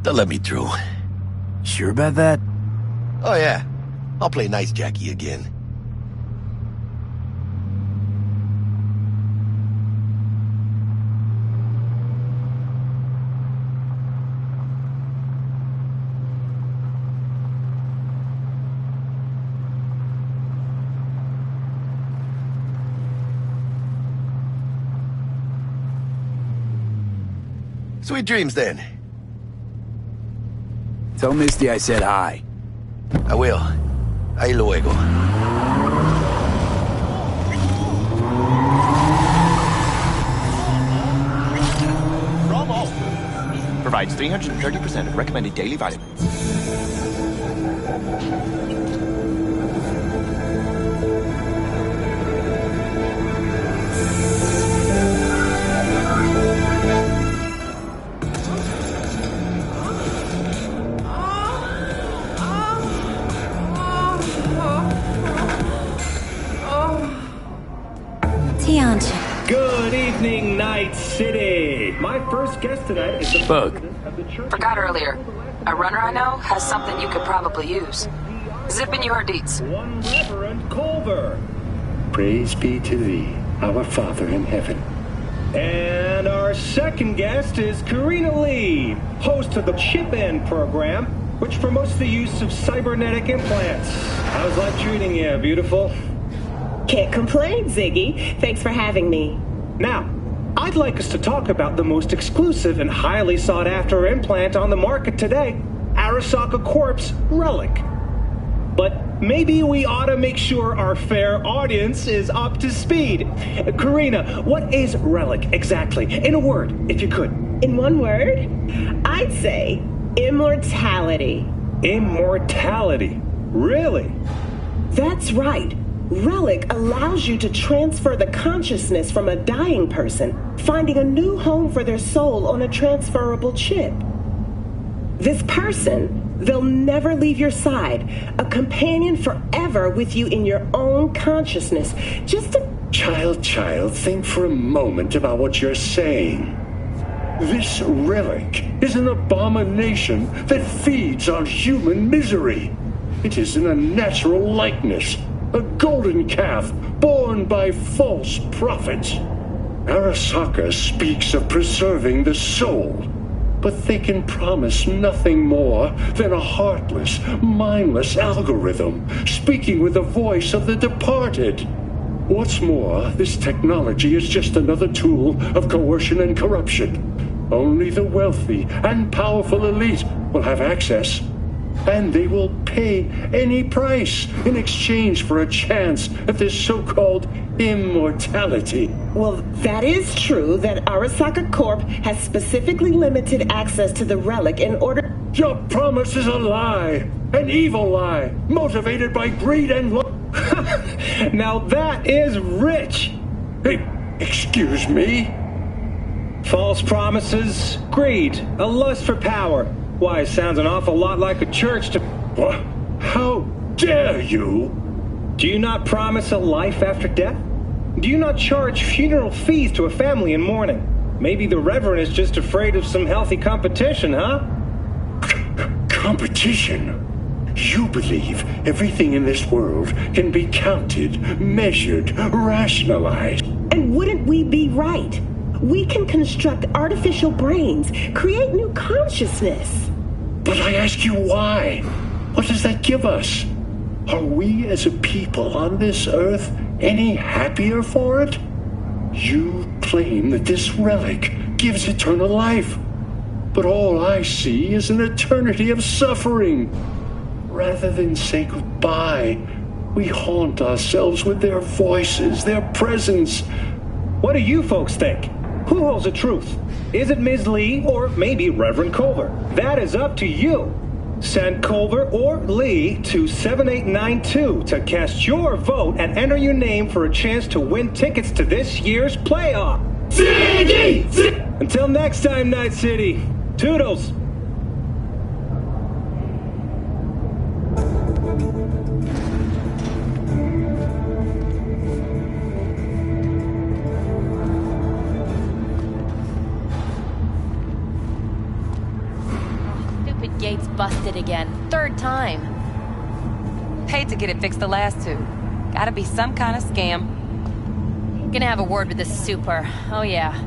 They'll let me through. Sure about that? Oh, yeah. I'll play nice Jackie again. Sweet dreams, then. Tell Misty I said hi. I will. Ahí luego. provides 330% of recommended daily vitamins. Good evening, Night City. My first guest tonight is the Bug. Forgot earlier. A runner I know has something you could probably use. Zip in your deets. One Reverend Culver. Praise be to thee, our Father in heaven. And our second guest is Karina Lee, host of the Chip In program, which promotes the use of cybernetic implants. How's life treating you, beautiful? Can't complain, Ziggy. Thanks for having me. Now, I'd like us to talk about the most exclusive and highly sought-after implant on the market today, Arasaka Corp's Relic. But maybe we ought to make sure our fair audience is up to speed. Karina, what is Relic exactly? In a word, if you could. In one word? I'd say immortality. Immortality? Really? That's right. Relic allows you to transfer the consciousness from a dying person, finding a new home for their soul on a transferable chip. This person, they'll never leave your side, a companion forever with you in your own consciousness. Just a... Child, think for a moment about what you're saying. This relic is an abomination that feeds on human misery. It is an unnatural likeness. A golden calf born by false prophets. Arasaka speaks of preserving the soul, but they can promise nothing more than a heartless, mindless algorithm speaking with the voice of the departed. What's more, this technology is just another tool of coercion and corruption. Only the wealthy and powerful elite will have access. And they will pay any price in exchange for a chance at this so-called immortality. Well, that is true that Arasaka Corp has specifically limited access to the relic in order... Your promise is a lie, an evil lie, motivated by greed and love. Now that is rich. Hey, excuse me? False promises, greed, a lust for power. Why, it sounds an awful lot like a church to... What? How dare you? Do you not promise a life after death? Do you not charge funeral fees to a family in mourning? Maybe the Reverend is just afraid of some healthy competition, huh? Competition? You believe everything in this world can be counted, measured, rationalized. And wouldn't we be right? We can construct artificial brains, create new consciousness. But I ask you why? What does that give us? Are we as a people on this earth any happier for it? You claim that this relic gives eternal life. But all I see is an eternity of suffering. Rather than say goodbye, we haunt ourselves with their voices, their presence. What do you folks think? Who holds the truth? Is it Ms. Lee or maybe Reverend Culver? That is up to you. Send Culver or Lee to 7892 to cast your vote and enter your name for a chance to win tickets to this year's playoff. Ziggy! Until next time, Night City. Toodles! Gates busted again. Third time. Paid to get it fixed the last two. Gotta be some kind of scam. Gonna have a word with this super. Oh yeah.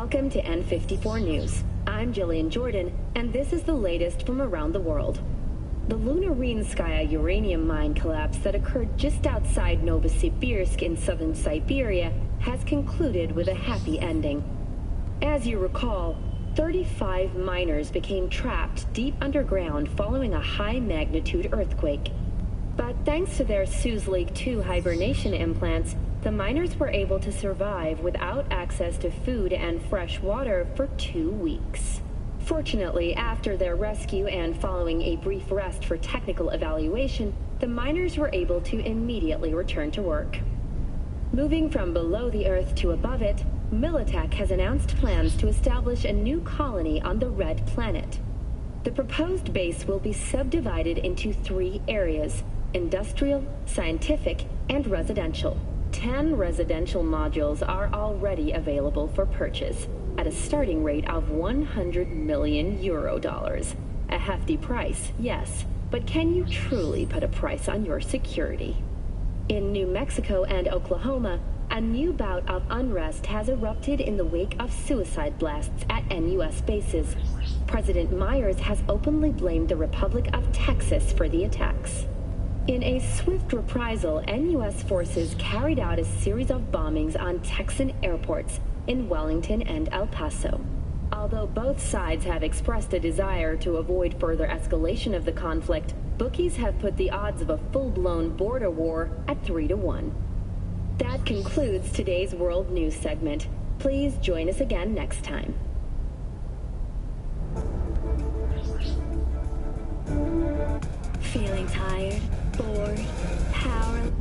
Welcome to N54 News. I'm Jillian Jordan, and this is the latest from around the world. The Lunarinskaya uranium mine collapse that occurred just outside Novosibirsk in southern Siberia has concluded with a happy ending. As you recall, 35 miners became trapped deep underground following a high-magnitude earthquake. But thanks to their Suze 2 hibernation implants, the miners were able to survive without access to food and fresh water for 2 weeks. Fortunately, after their rescue and following a brief rest for technical evaluation, the miners were able to immediately return to work. Moving from below the Earth to above it, Militech has announced plans to establish a new colony on the Red Planet. The proposed base will be subdivided into 3 areas: industrial, scientific, and residential. 10 residential modules are already available for purchase at a starting rate of €100 million. A hefty price, yes, but can you truly put a price on your security? In New Mexico and Oklahoma, a new bout of unrest has erupted in the wake of suicide blasts at NUS bases. President Myers has openly blamed the Republic of Texas for the attacks. In a swift reprisal, NUS forces carried out a series of bombings on Texan airports in Wellington and El Paso. Although both sides have expressed a desire to avoid further escalation of the conflict, bookies have put the odds of a full-blown border war at 3-1. That concludes today's World News segment. Please join us again next time. Feeling tired? Bored? Powerless?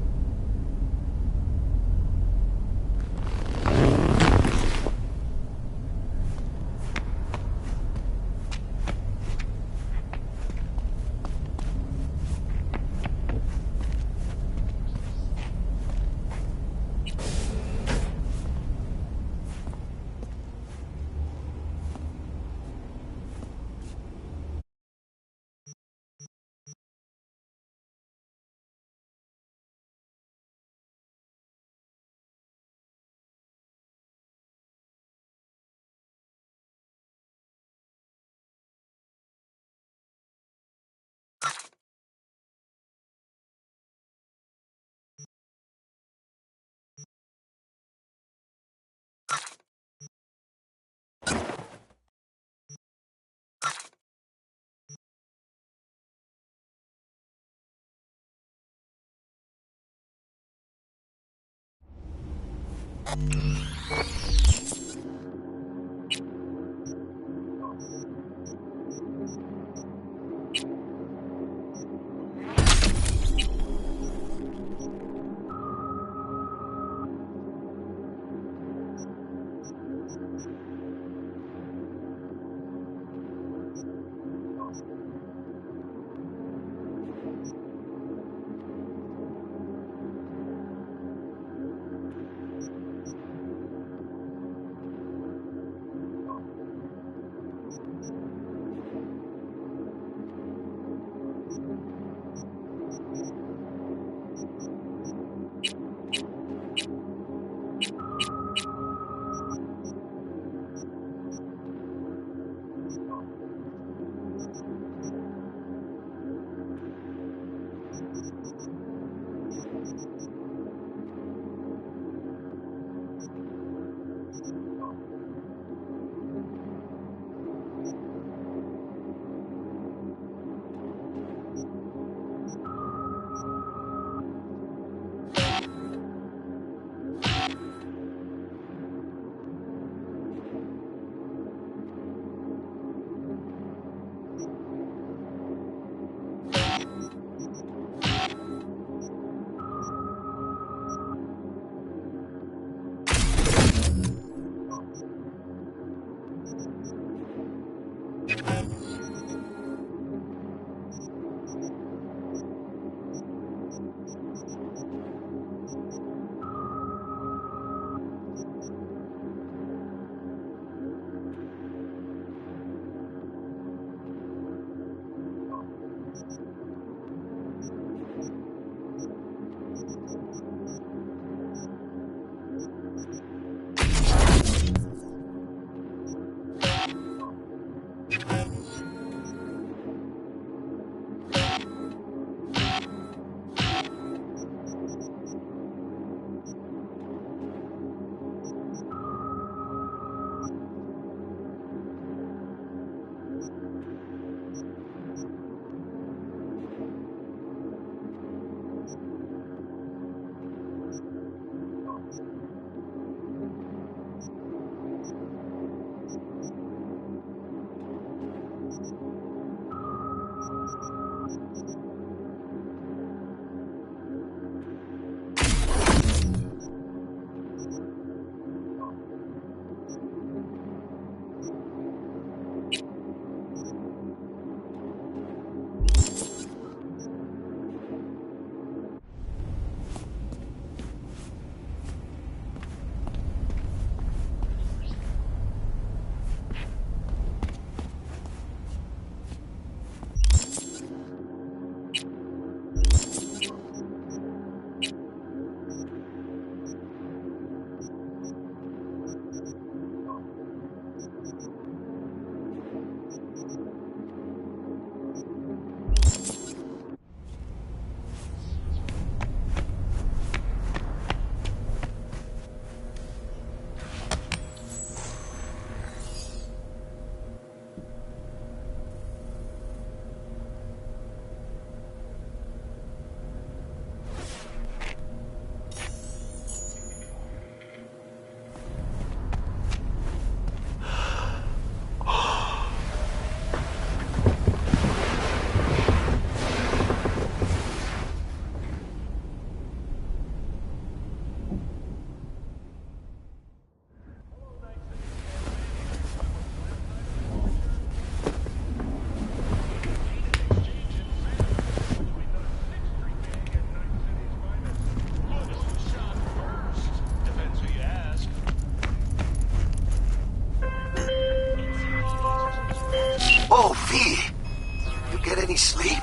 get any sleep?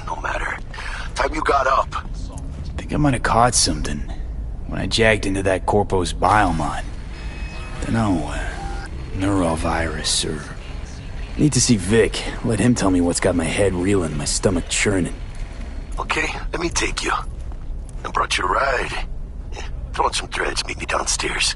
No matter. Time you got up. Think I might have caught something when I jagged into that Corpo's biomon. Dunno, neurovirus or... Need to see Vic. Let him tell me what's got my head reeling, my stomach churning. Okay, let me take you. I brought you a ride. Throw on some threads, meet me downstairs.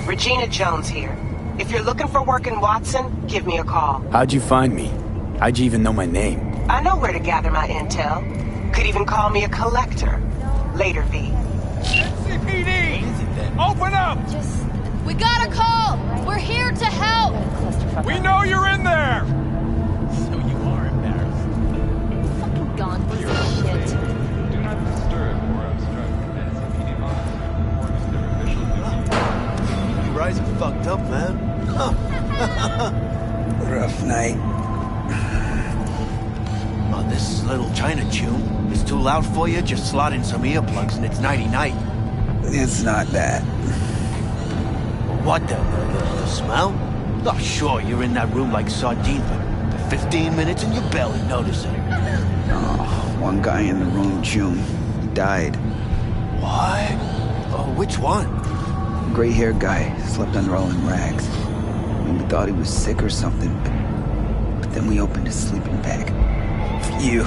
Regina Jones here. If you're looking for work in Watson, give me a call. How'd you find me? How'd you even know my name? I know where to gather my intel. Could even call me a collector. Later, V. NCPD! Open up! We got a call! We're here to help! We know you're in there! So you are embarrassed. Fucking gone piece of shit. Do not disturb or obstruct NCPD monitors or their official duty. You guys are fucked up, man. Rough night. Oh, this little China tune is too loud for you? Just slot in some earplugs and it's nighty-night. It's not that. What the smell? Oh, sure, you're in that room like sardine for 15 minutes and you barely notice it. Oh, one guy in the room, June, he died. What? Oh, which one? Gray-haired guy, slept under all in rags. We thought he was sick or something, but then we opened his sleeping bag. You.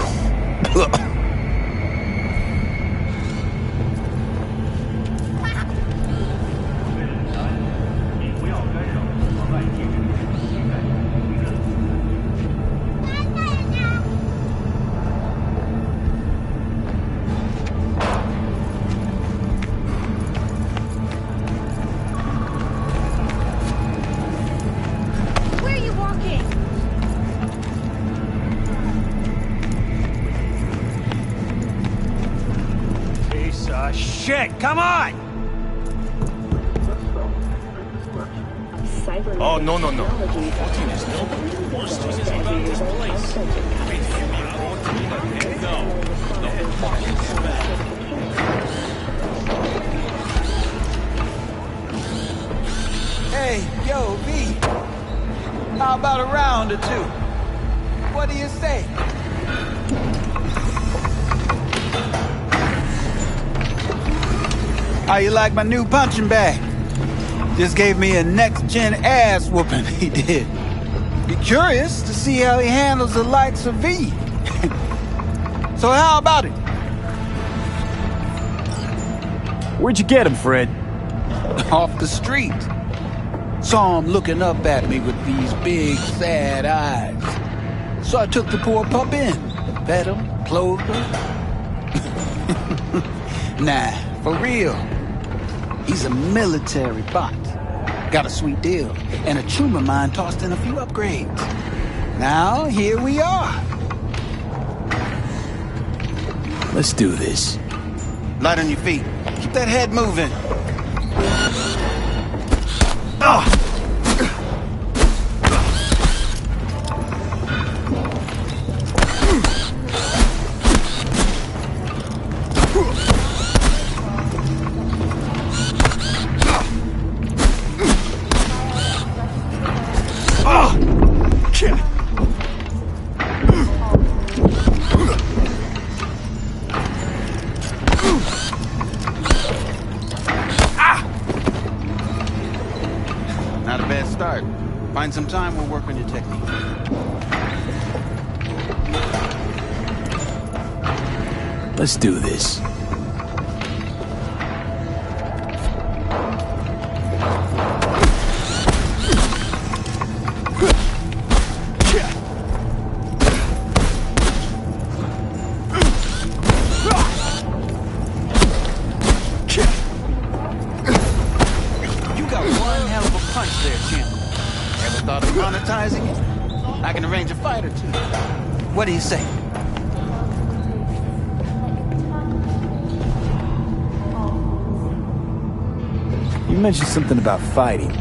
Shit, come on! Oh, no. 14 is no. Worst is about this place. Hey, yo, V. How about a round or two? What do you say? How you like my new punching bag? Just gave me a next-gen ass whooping, he did. Be curious to see how he handles the likes of V. So how about it? Where'd you get him, Fred? Off the street. Saw him looking up at me with these big, sad eyes. So I took the poor pup in. Fed him, clothed him. Nah, for real. He's a military bot. Got a sweet deal, and a tumor mine tossed in a few upgrades. Now, here we are. Let's do this. Light on your feet. Keep that head moving. Oh! Not a bad start. Find some time, we'll work on your technique. Let's do this. punch there, champ. Ever thought of monetizing it? I can arrange a fight or two. What do you say? You mentioned something about fighting.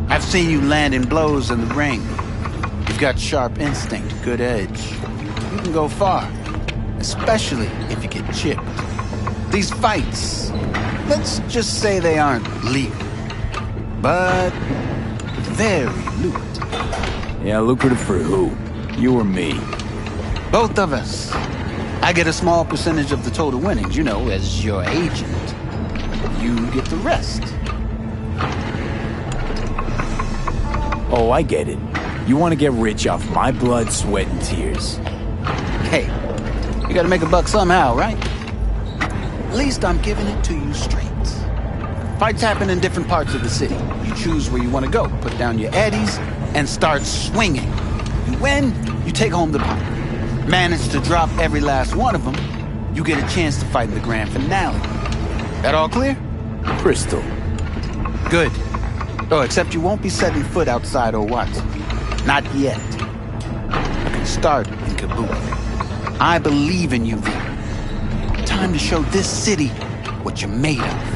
I've seen you landing blows in the ring. You've got sharp instinct, good edge. You can go far, especially if you get chipped. These fights, let's just say they aren't legal, but very lucrative. Yeah, lucrative for who? You or me? Both of us. I get a small percentage of the total winnings, you know, as your agent. You get the rest. Oh, I get it. You want to get rich off my blood, sweat, and tears. Hey, you gotta make a buck somehow, right? At least I'm giving it to you straight. Fights happen in different parts of the city. You choose where you want to go, put down your eddies, and start swinging. You win, you take home the pot. Manage to drop every last one of them, you get a chance to fight in the grand finale. That all clear? Crystal. Good. Oh, except you won't be setting foot outside Owatsu. Not yet. You can start in Kabuki. I believe in you, V. Time to show this city what you're made of.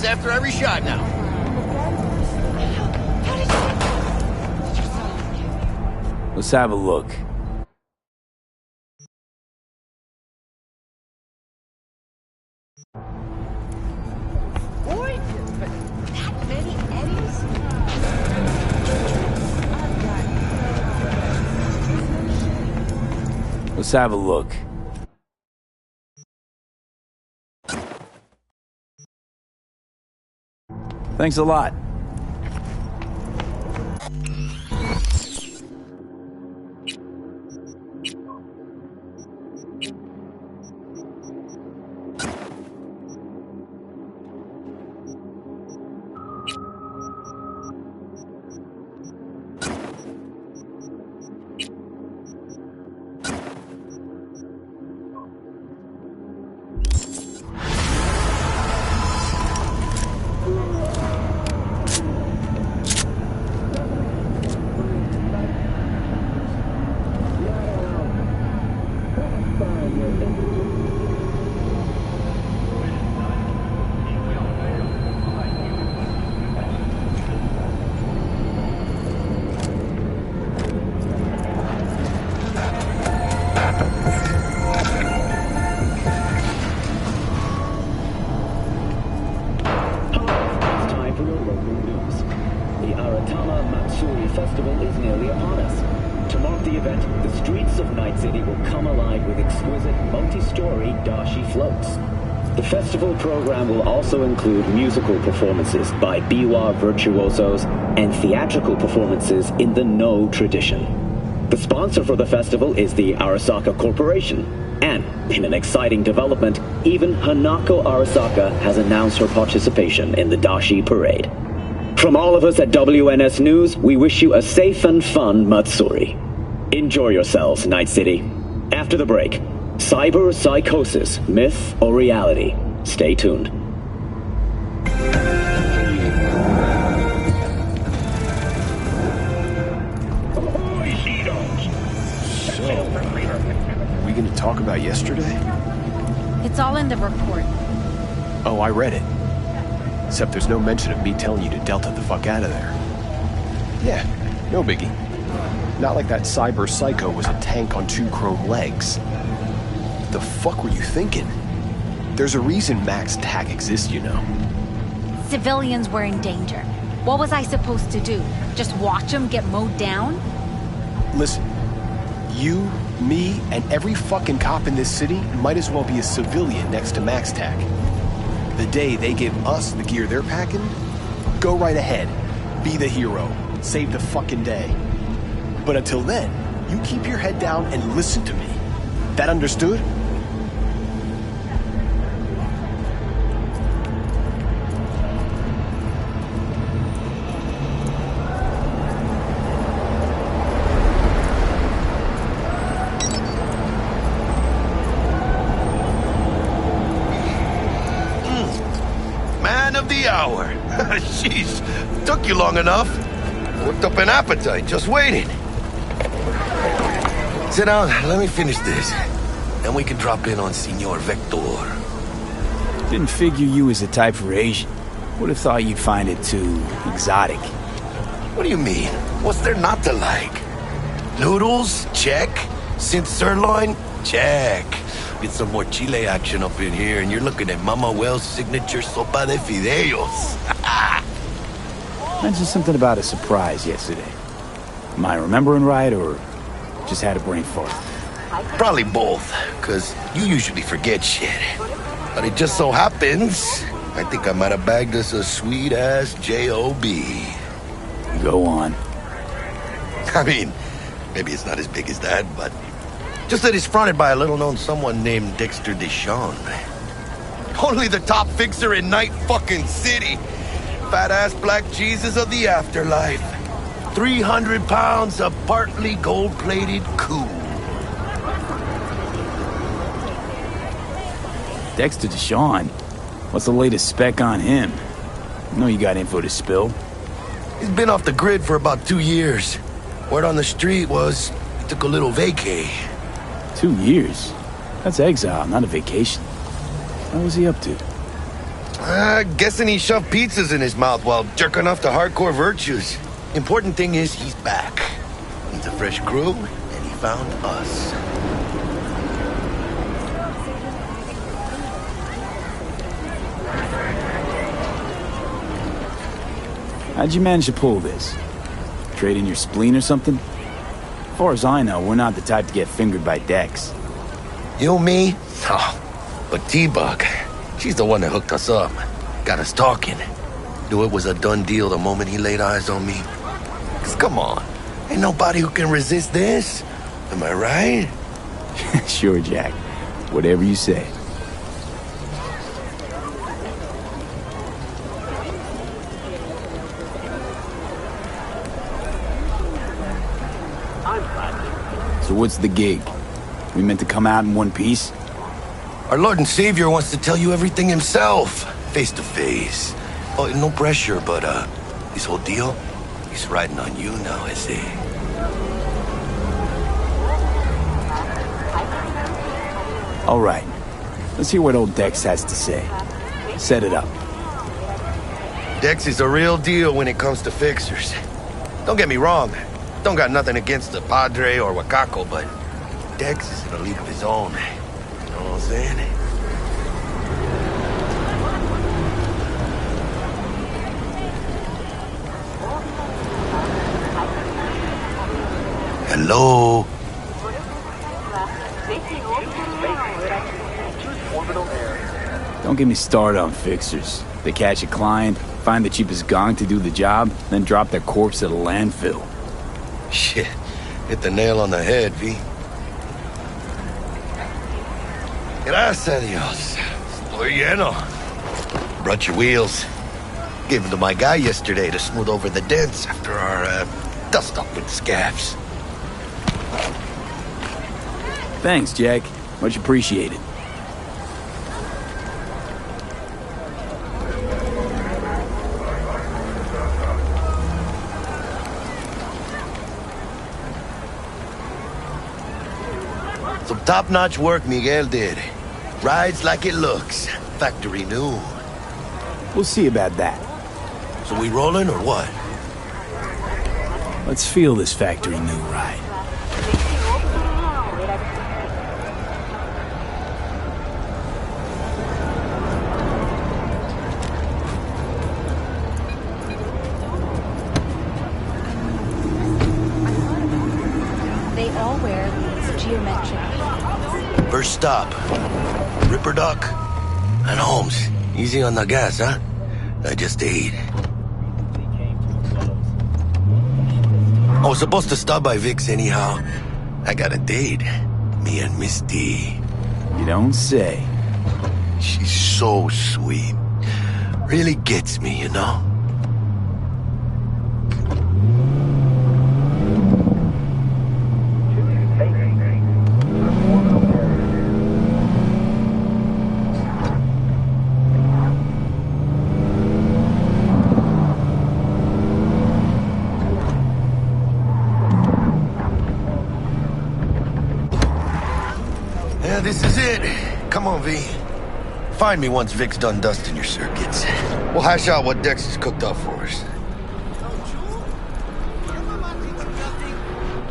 After every shot now. Let's have a look. Gorgeous, but that many eddies? Let's have a look. Thanks a lot. Festival is nearly upon us. To mark the event, the streets of Night City will come alive with exquisite multi-story dashi floats. The festival program will also include musical performances by biwa virtuosos and theatrical performances in the No tradition. The sponsor for the festival is the Arasaka Corporation, and in an exciting development, even Hanako Arasaka has announced her participation in the dashi parade. From all of us at WNS News, we wish you a safe and fun Matsuri. Enjoy yourselves, Night City. After the break, cyber psychosis, myth or reality? Stay tuned. So, are we going to talk about yesterday? It's all in the report. Oh, I read it. Except there's no mention of me telling you to Delta the fuck out of there. Yeah, no biggie. Not like that cyber psycho was a tank on 2 chrome legs. What the fuck were you thinking? There's a reason Max TAC exists, you know. Civilians were in danger. What was I supposed to do? Just watch them get mowed down? Listen, you, me, and every fucking cop in this city might as well be a civilian next to Max TAC. The day they give us the gear they're packing, go right ahead. Be the hero. Save the fucking day. But until then, you keep your head down and listen to me. That understood? Man of the hour. Jeez, took you long enough. Worked up an appetite, just waiting. Sit down, let me finish this. Then we can drop in on Senor Vector. Didn't figure you was the type for Asian. Would have thought you'd find it too exotic. What do you mean? What's there not to like? Noodles? Check. Synth sirloin? Check. Get some more Chile action up in here, and you're looking at Mama Wells' signature sopa de fideos. Mentioned something about a surprise yesterday. Am I remembering right, or just had a brain fart? Probably both, because you usually forget shit. But it just so happens, I think I might have bagged us a sweet-ass J.O.B. Go on. I mean, maybe it's not as big as that, but just that it's fronted by a little-known someone named Dexter Deshawn. Only the top fixer in Night fucking City. Fat-ass black Jesus of the afterlife. 300 pounds of partly gold-plated cool. Dexter Deshawn? What's the latest spec on him? I know you got info to spill. He's been off the grid for about 2 years. Word on the street was he took a little vacay. 2 years? That's exile, not a vacation. What was he up to? Guessing he shoved pizzas in his mouth while jerking off to hardcore virtues. Important thing is he's back. Needs a fresh crew, and he found us. How'd you manage to pull this? Trade in your spleen or something? As far as I know, we're not the type to get fingered by Dex. You, me? Oh, but T-Bug, she's the one that hooked us up. Got us talking. Knew it was a done deal the moment he laid eyes on me. 'Cause come on, ain't nobody who can resist this. Am I right? Sure, Jack. Whatever you say. So what's the gig? We meant to come out in one piece? Our Lord and Savior wants to tell you everything himself, face to face. Oh, no pressure, but this whole deal, he's riding on you now, I see. All right. Let's hear what old Dex has to say. Set it up. Dex is a real deal when it comes to fixers. Don't get me wrong. Don't got nothing against the Padre or Wakako, but Dex is in a league of his own. You know what I'm saying? Hello? Don't get me started on fixers. They catch a client, find the cheapest gong to do the job, then drop their corpse at a landfill. Shit, hit the nail on the head, V. Gracias a Dios. Estoy lleno. Brought your wheels. Gave them to my guy yesterday to smooth over the dents after our dust-up with scabs. Thanks, Jack. Much appreciated. Some top-notch work Miguel did. Rides like it looks. Factory new. We'll see about that. So we rolling or what? Let's feel this factory new ride. They all wear these geometric. First stop. Ripperdoc and Holmes. Easy on the gas, huh? I just ate. I was supposed to stop by Vic's anyhow. I got a date. Me and Misty. You don't say. She's so sweet. Really gets me, you know? this is it. Come on, V. Find me once Vic's done dusting your circuits. We'll hash out what Dex has cooked up for us.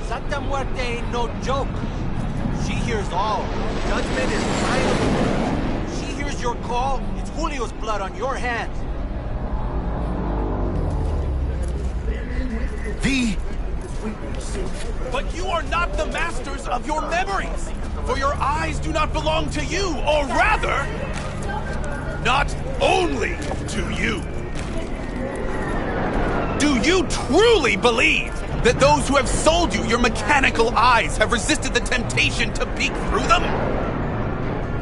Santa Muerte ain't no joke. She hears all. Judgment is final. She hears your call. It's Julio's blood on your hands. V. But you are not the masters of your memories, for your eyes do not belong to you, or rather, not only to you. Do you truly believe that those who have sold you your mechanical eyes have resisted the temptation to peek through them?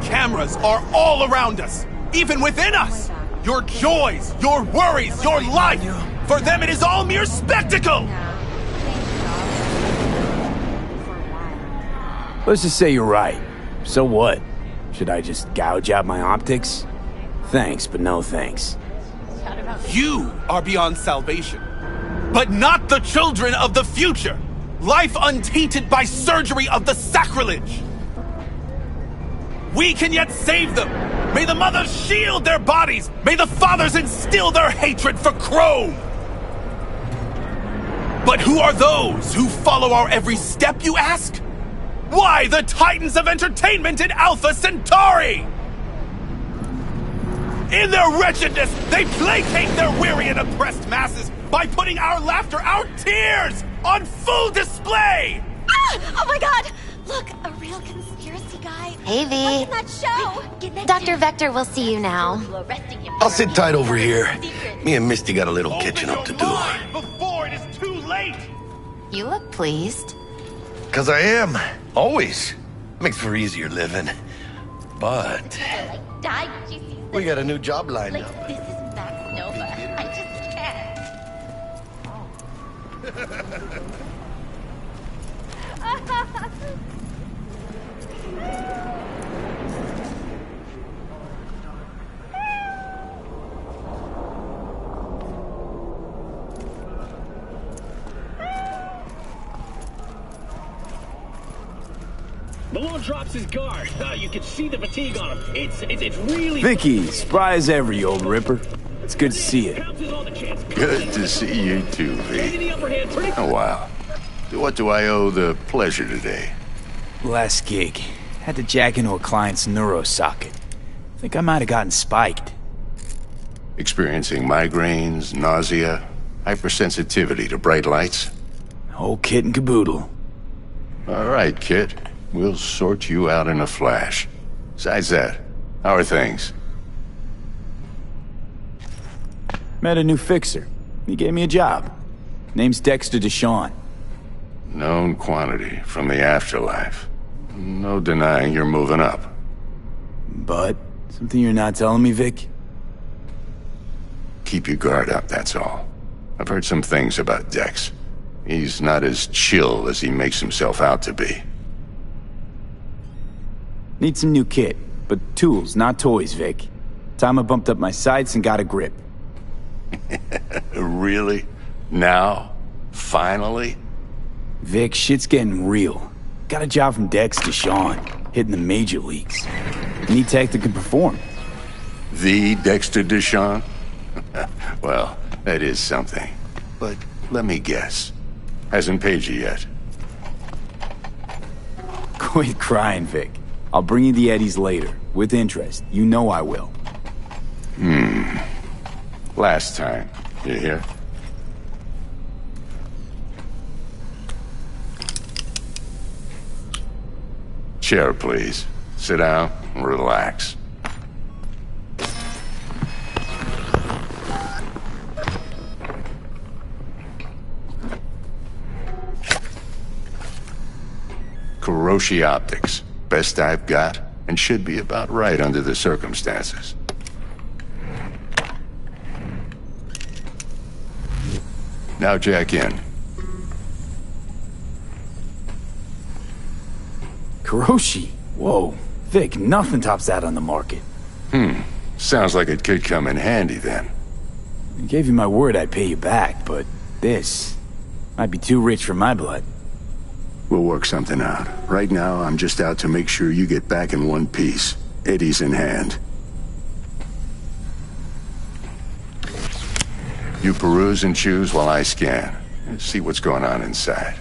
Cameras are all around us, even within us. Your joys, your worries, your life, for them it is all mere spectacle. Let's just say you're right. So what? Should I just gouge out my optics? Thanks, but no thanks. You are beyond salvation, but not the children of the future. Life untainted by surgery of the sacrilege. We can yet save them. May the mothers shield their bodies. May the fathers instill their hatred for Chrome. But who are those who follow our every step, you ask? Why, the titans of entertainment in Alpha Centauri! In their wretchedness, they placate their weary and oppressed masses by putting our laughter, our tears, on full display! Ah! Oh my god! Look, a real conspiracy guy. Hey, V. Like in that show. Dr. Vector will see you now. I'll sit tight over here. Me and Misty got a little catching up to do. Before it is too late! You look pleased. 'Cause I am. Always. Makes for easier living. But we got a new job lined up. This is Max Nova. I just can't. Malone drops his guard. You can see the fatigue on him. It's really... Vicky, spry as ever, you old ripper. It's good to see you. Good to see you too, V. Oh, wow. What do I owe the pleasure today? Last gig. Had to jack into a client's neurosocket. Think I might have gotten spiked. Experiencing migraines, nausea, hypersensitivity to bright lights? Whole kit and caboodle. All right, kid. We'll sort you out in a flash. Besides that, how are things? Met a new fixer. He gave me a job. Name's Dexter Deshawn. Known quantity from the afterlife. No denying you're moving up. But, something you're not telling me, Vic? Keep your guard up, that's all. I've heard some things about Dex. He's not as chill as he makes himself out to be. Need some new kit, but tools, not toys, Vic. Time I bumped up my sights and got a grip. Really? Now? Finally? Vic, shit's getting real. Got a job from Dex Deshawn, hitting the major leagues. Need tech that can perform. The Dexter Deshawn? Well, that is something. But let me guess. Hasn't paid you yet. Quit crying, Vic. I'll bring you the eddies later, with interest. You know I will. Last time. You hear? Chair, please. Sit down and relax. Kuroshi Optics. Best I've got, and should be about right under the circumstances. Now jack in. Kuroshi? Whoa. Vic, nothing tops that on the market. Sounds like it could come in handy then. I gave you my word I'd pay you back, but this might be too rich for my blood. We'll work something out. Right now, I'm just out to make sure you get back in one piece. Eddie's in hand. You peruse and choose while I scan. See what's going on inside.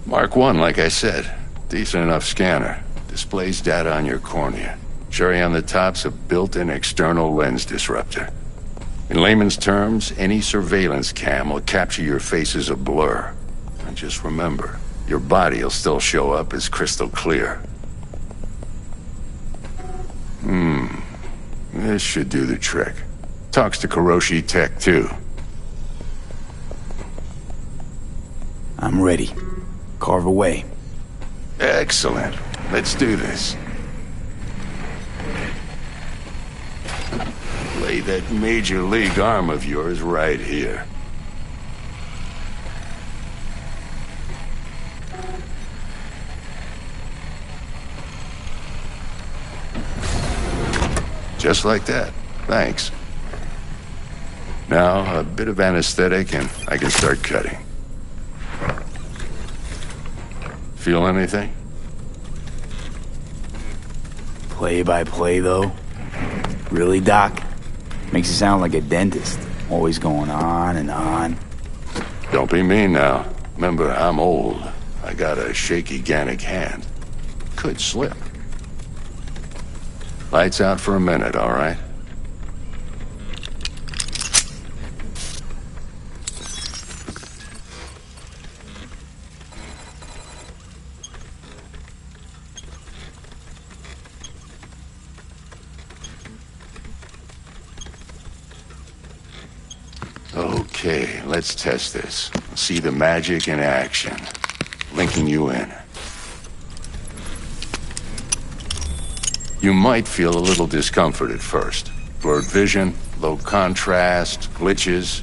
Mark 1, like I said. Decent enough scanner. Displays data on your cornea. Cherry on the top's a built-in external lens disruptor. In layman's terms, any surveillance cam will capture your face as a blur. And just remember, your body will still show up as crystal clear. This should do the trick. Talks to Kuroshi Tech, too. I'm ready. Carve away. Excellent. Let's do this. Lay that major league arm of yours right here. Just like that. Thanks. Now, a bit of anesthetic and I can start cutting. Feel anything? Play by play, though? Really, Doc? Makes you sound like a dentist. Always going on and on. Don't be mean now. Remember, I'm old. I got a shaky Gannic hand. Could slip. Lights out for a minute, all right? Okay, let's test this. See the magic in action. Linking you in. You might feel a little discomfort at first. Blurred vision, low contrast, glitches.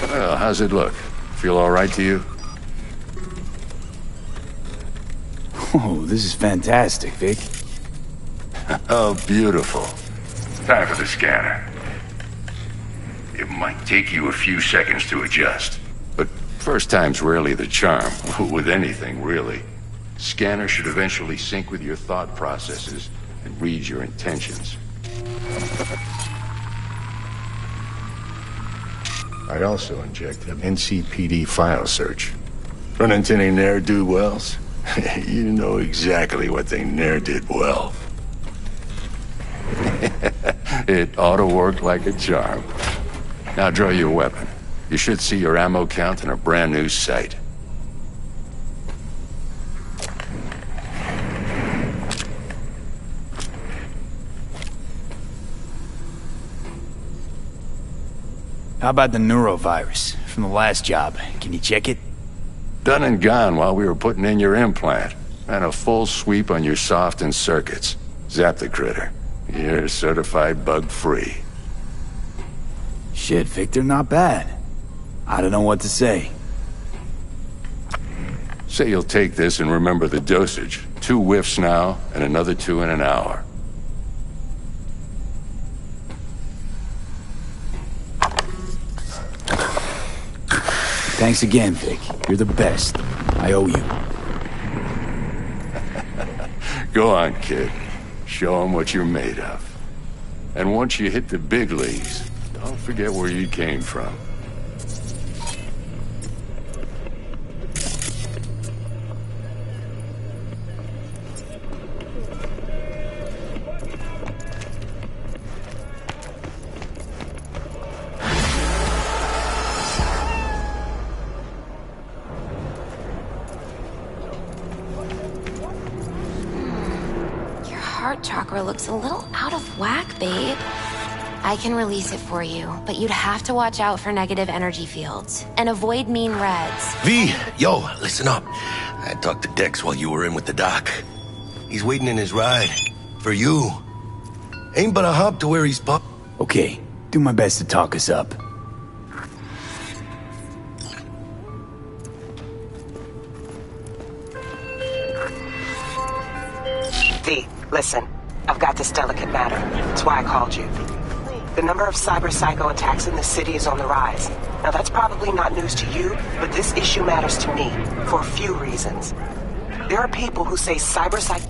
Well, how's it look? Feel all right to you? Oh, this is fantastic, Vic. Oh, beautiful. Time for the scanner. It might take you a few seconds to adjust, but first time's rarely the charm, with anything, really. Scanner should eventually sync with your thought processes and read your intentions. I also inject an NCPD file search. Run into any ne'er-do-wells? You know exactly what they ne'er did well. It ought to work like a charm. Now draw your weapon. You should see your ammo count in a brand new sight. How about the neurovirus from the last job? Can you check it? Done and gone while we were putting in your implant. And a full sweep on your soft and circuits. Zap the critter. You're certified bug-free. Shit, Victor, not bad. I don't know what to say. Say you'll take this and remember the dosage. 2 whiffs now, and another 2 in an hour. Thanks again, Vic. You're the best. I owe you. Go on, kid. Show 'em what you're made of. And once you hit the big leagues, don't forget where you came from. Heart chakra looks a little out of whack, babe. I can release it for you, but you'd have to watch out for negative energy fields and avoid mean reds. V, yo, listen up. I talked to Dex while you were in with the doc. He's waiting in his ride. For you. Ain't but a hop to where he's Okay, do my best to talk us up. V, listen. I've got this delicate matter. That's why I called you. The number of cyber psycho attacks in the city is on the rise. Now that's probably not news to you, but this issue matters to me for a few reasons. There are people who say cyber psycho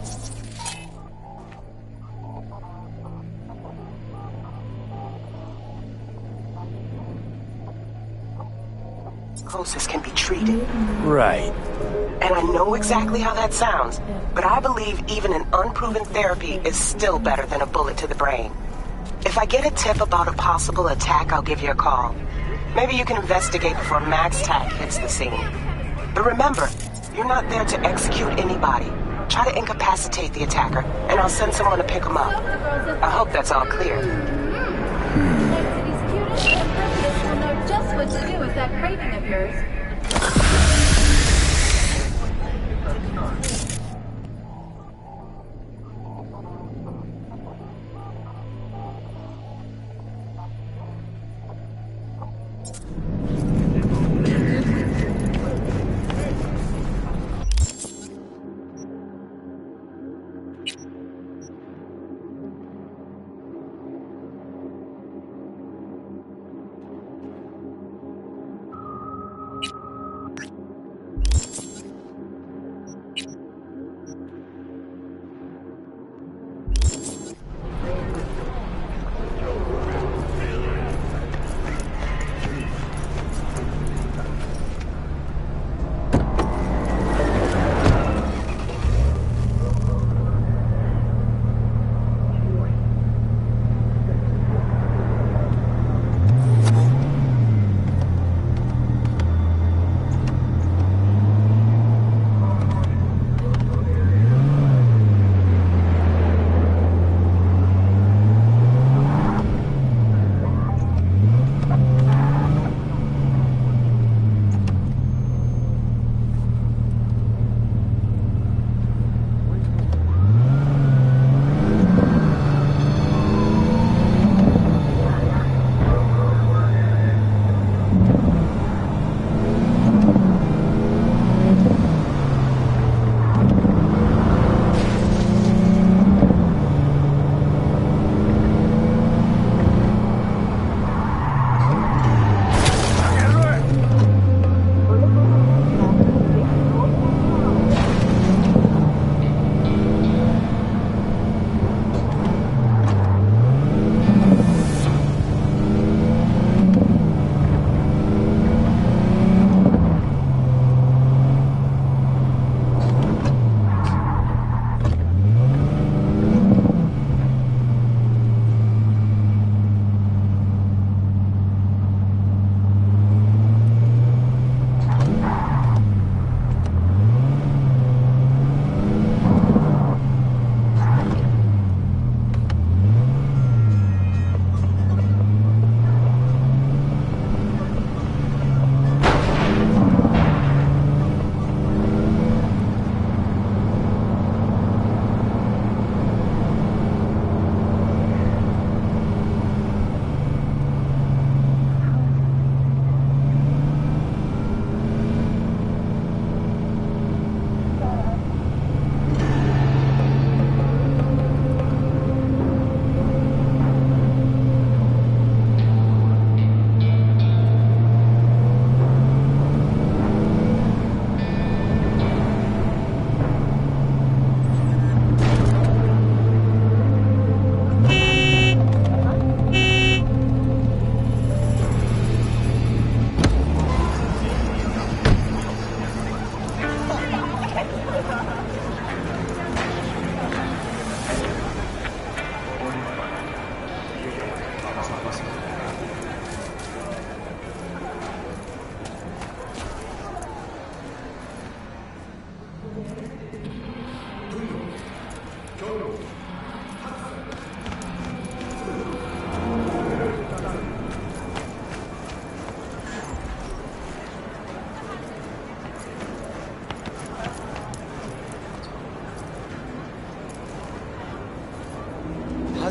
psychosis can be treated. Right. And I know exactly how that sounds, but I believe even an unproven therapy is still better than a bullet to the brain. If I get a tip about a possible attack, I'll give you a call. Maybe you can investigate before MaxTac hits the scene. But remember, you're not there to execute anybody. Try to incapacitate the attacker, and I'll send someone to pick him up. I hope that's all clear. Just what to do with that craving of yours.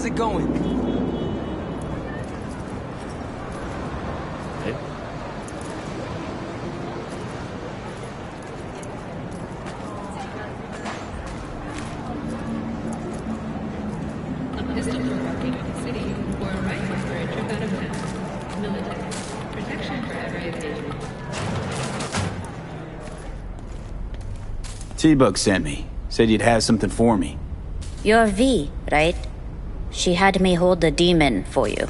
How's it going? Hey. A pistol provoking in the city or a rifle for a trip out of town. Military. Protection for every occasion. T-Bug sent me. Said you'd have something for me. You're V, right? She had me hold the demon for you.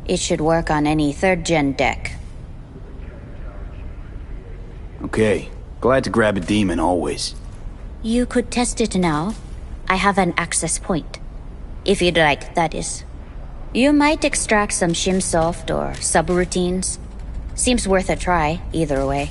It should work on any 3rd-gen deck. Okay. Glad to grab a demon, always. You could test it now. I have an access point. If you'd like, that is. You might extract some shimsoft or subroutines. Seems worth a try, either way.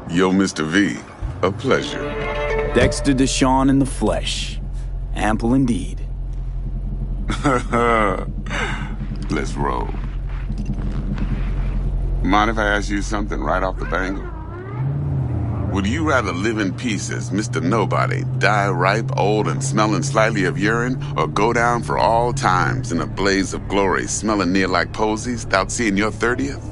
Yo, Mr. V, a pleasure. Dexter Deshawn in the flesh. Ample indeed. Let's roll. Mind if I ask you something right off the bangle? Would you rather live in peace as Mr. Nobody, die ripe, old, and smelling slightly of urine, or go down for all times in a blaze of glory, smelling near like posies, without seeing your 30th?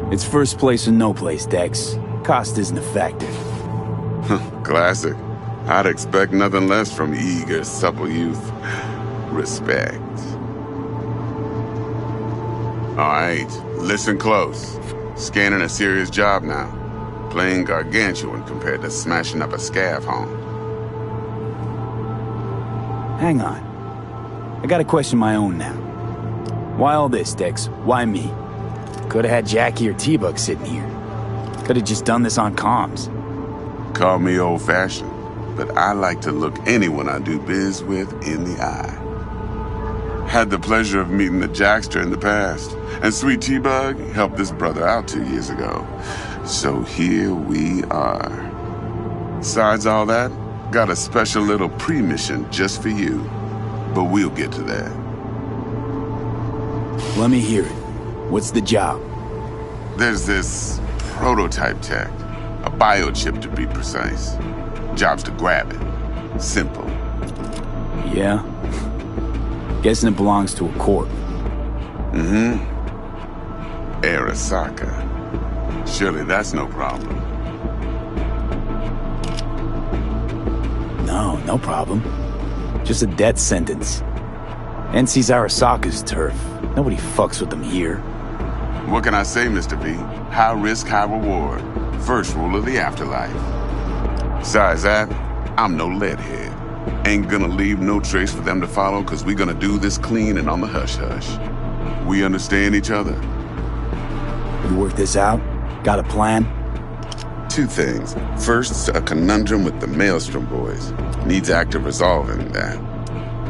It's first place or no place, Dex. Cost isn't a factor. Classic. I'd expect nothing less from eager, supple youth. Respect. All right, listen close. Scanning a serious job now. Playing gargantuan compared to smashing up a scav home. Hang on. I got a question of my own now. Why all this, Dex? Why me? Could've had Jackie or T-Bug sitting here. Could've just done this on comms. Call me old-fashioned, but I like to look anyone I do biz with in the eye. Had the pleasure of meeting the Jackster in the past, and sweet T-Bug helped this brother out 2 years ago. So here we are. Besides all that, got a special little pre-mission just for you. But we'll get to that. Let me hear it. What's the job? There's this prototype tech, a biochip to be precise. Job's to grab it. Simple. Yeah? Guessing it belongs to a corp. Mm-hmm. Arasaka. Surely that's no problem. No problem. Just a death sentence. NC's Arasaka's turf. Nobody fucks with them here. What can I say, Mr. V? High risk, high reward. First rule of the afterlife. Besides that, I'm no leadhead. Ain't gonna leave no trace for them to follow, cause we gonna do this clean and on the hush-hush. We understand each other? You work this out? Got a plan? Two things. First, a conundrum with the Maelstrom boys. Needs active resolving that.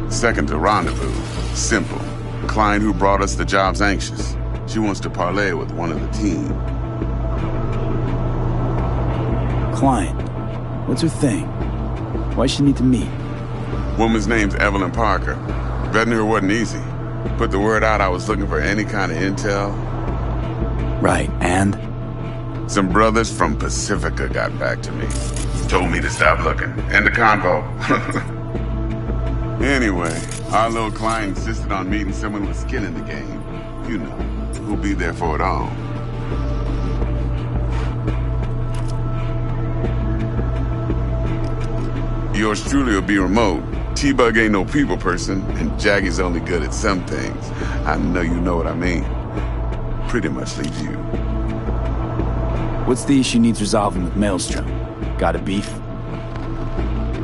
Second, a rendezvous. Simple. Client who brought us the job's anxious. She wants to parlay with one of the team. Client? What's her thing? Why she need to meet? Woman's name's Evelyn Parker. Vetting her wasn't easy. Put the word out I was looking for any kind of intel. Right, and? Some brothers from Pacifica got back to me. Told me to stop looking. End the convo. Anyway, our little client insisted on meeting someone with skin in the game. You know, who'll be there for it all. Yours truly will be remote. T-Bug ain't no people person, and Jaggy's only good at some things. I know you know what I mean. Pretty much leaves you. What's the issue needs resolving with Maelstrom? Got a beef?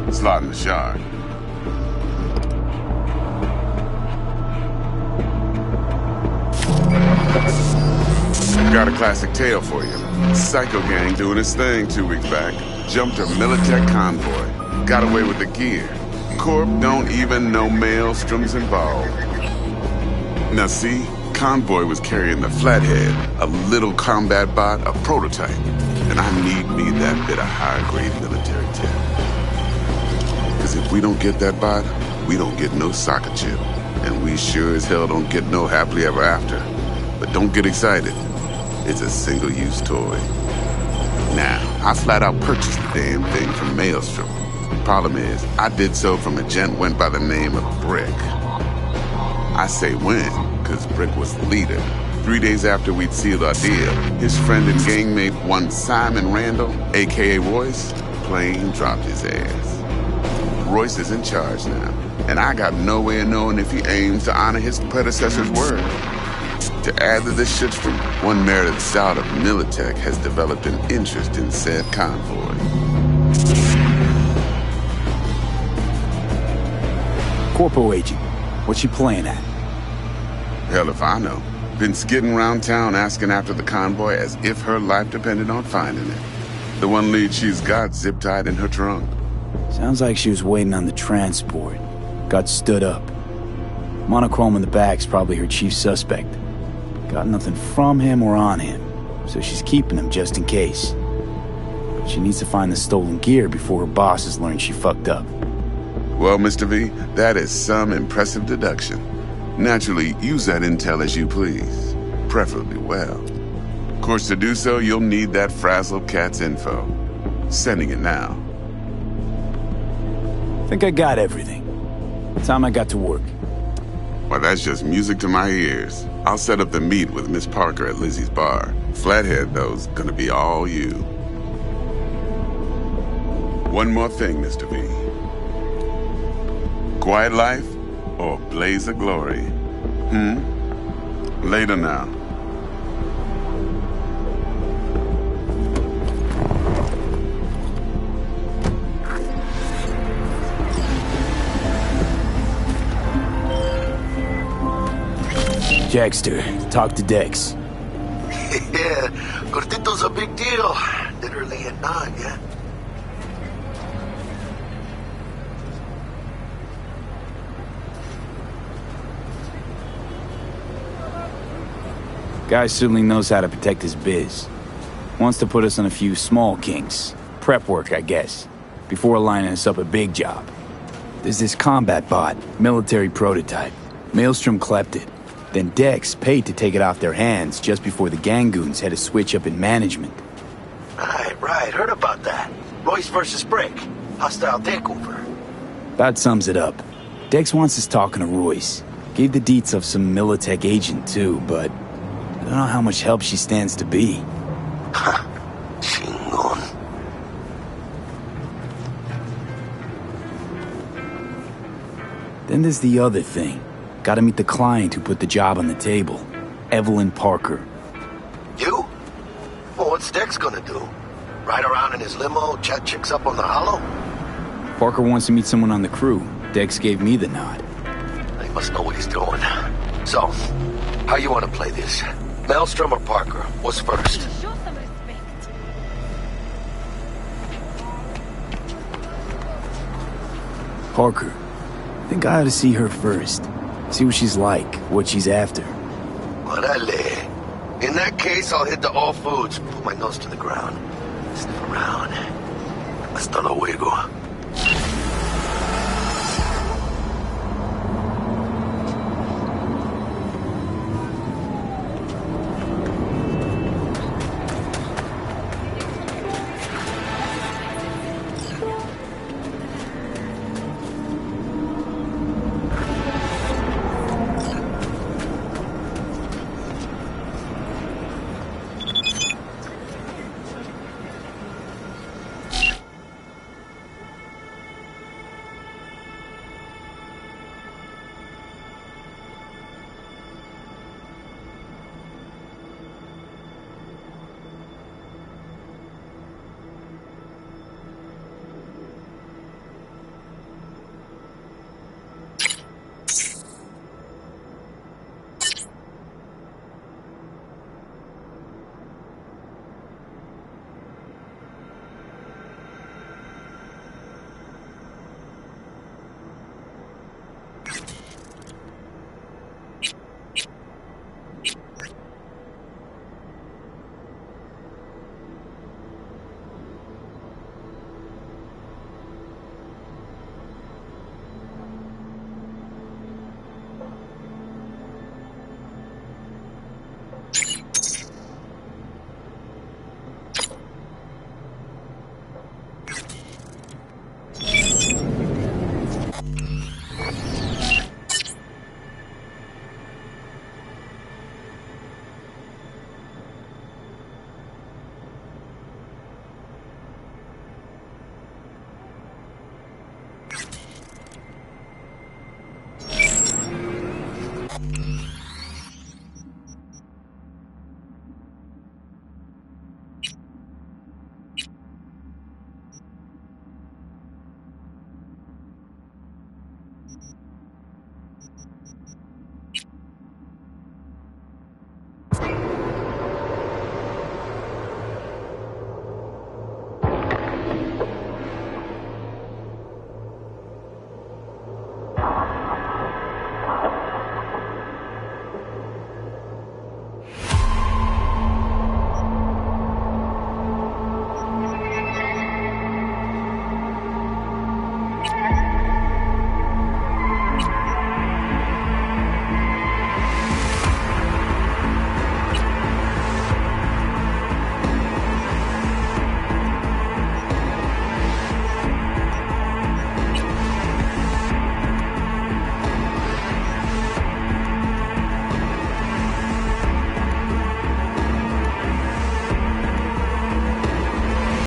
Slotting the shard. Got a classic tale for you. Psycho gang doing his thing 2 weeks back. Jumped a Militech convoy. Got away with the gear. Corp don't even know Maelstrom's involved. Now see, convoy was carrying the Flathead, a little combat bot, a prototype. And I need me that bit of high-grade military tech. Because if we don't get that bot, we don't get no soccer chip. And we sure as hell don't get no happily ever after. But don't get excited. It's a single-use toy. Now, I flat out purchased the damn thing from Maelstrom. Problem is, I did so from a gent went by the name of Brick. I say when, because Brick was the leader. 3 days after we'd sealed our deal, his friend and gangmate, one Simon Randall, a.k.a. Royce, plain dropped his ass. Royce is in charge now, and I got no way of knowing if he aims to honor his predecessor's word. To add to this shitstorm, one merited stout of Militech has developed an interest in said convoy. Corpo agent. What's she playing at? Hell if I know. Been skidding around town asking after the convoy as if her life depended on finding it. The one lead she's got zip-tied in her trunk. Sounds like she was waiting on the transport. got stood up. Monochrome in the back's probably her chief suspect. Got nothing from him or on him, so she's keeping him just in case. She needs to find the stolen gear before her bosses learn she fucked up. Well, Mr. V, that is some impressive deduction. Naturally, use that intel as you please, preferably well. Of course, to do so, you'll need that frazzled cat's info. Sending it now. Think I got everything. Time I got to work. Well, that's just music to my ears. I'll set up the meet with Miss Parker at Lizzie's bar. Flathead, though's gonna be all you. One more thing, Mr. V. Quiet life or blaze of glory? Later now. Jackster, talk to Dex. Yeah, Cortito's a big deal. Literally and not, yeah? Guy certainly knows how to protect his biz. Wants to put us on a few small kinks. Prep work, I guess. Before lining us up a big job. There's this combat bot, military prototype. Maelstrom clept it. Then Dex paid to take it off their hands just before the Gangoons had a switch up in management. Right, heard about that. Royce versus Brick. Hostile takeover. That sums it up. Dex wants us talking to Royce. Gave the deets of some Militech agent too, but I don't know how much help she stands to be. Chingon. Then there's the other thing. Gotta meet the client who put the job on the table. Evelyn Parker. You? Well, what's Dex gonna do? Ride around in his limo, chat chicks up on the hollow? Parker wants to meet someone on the crew. Dex gave me the nod. He must know what he's doing. So, how you want to play this? Maelstrom or Parker? What's first? Show some respect. Parker. I think I ought to see her first. See what she's like, what she's after. Orale. In that case, I'll hit the all foods, put my nose to the ground, sniff around. Hasta luego.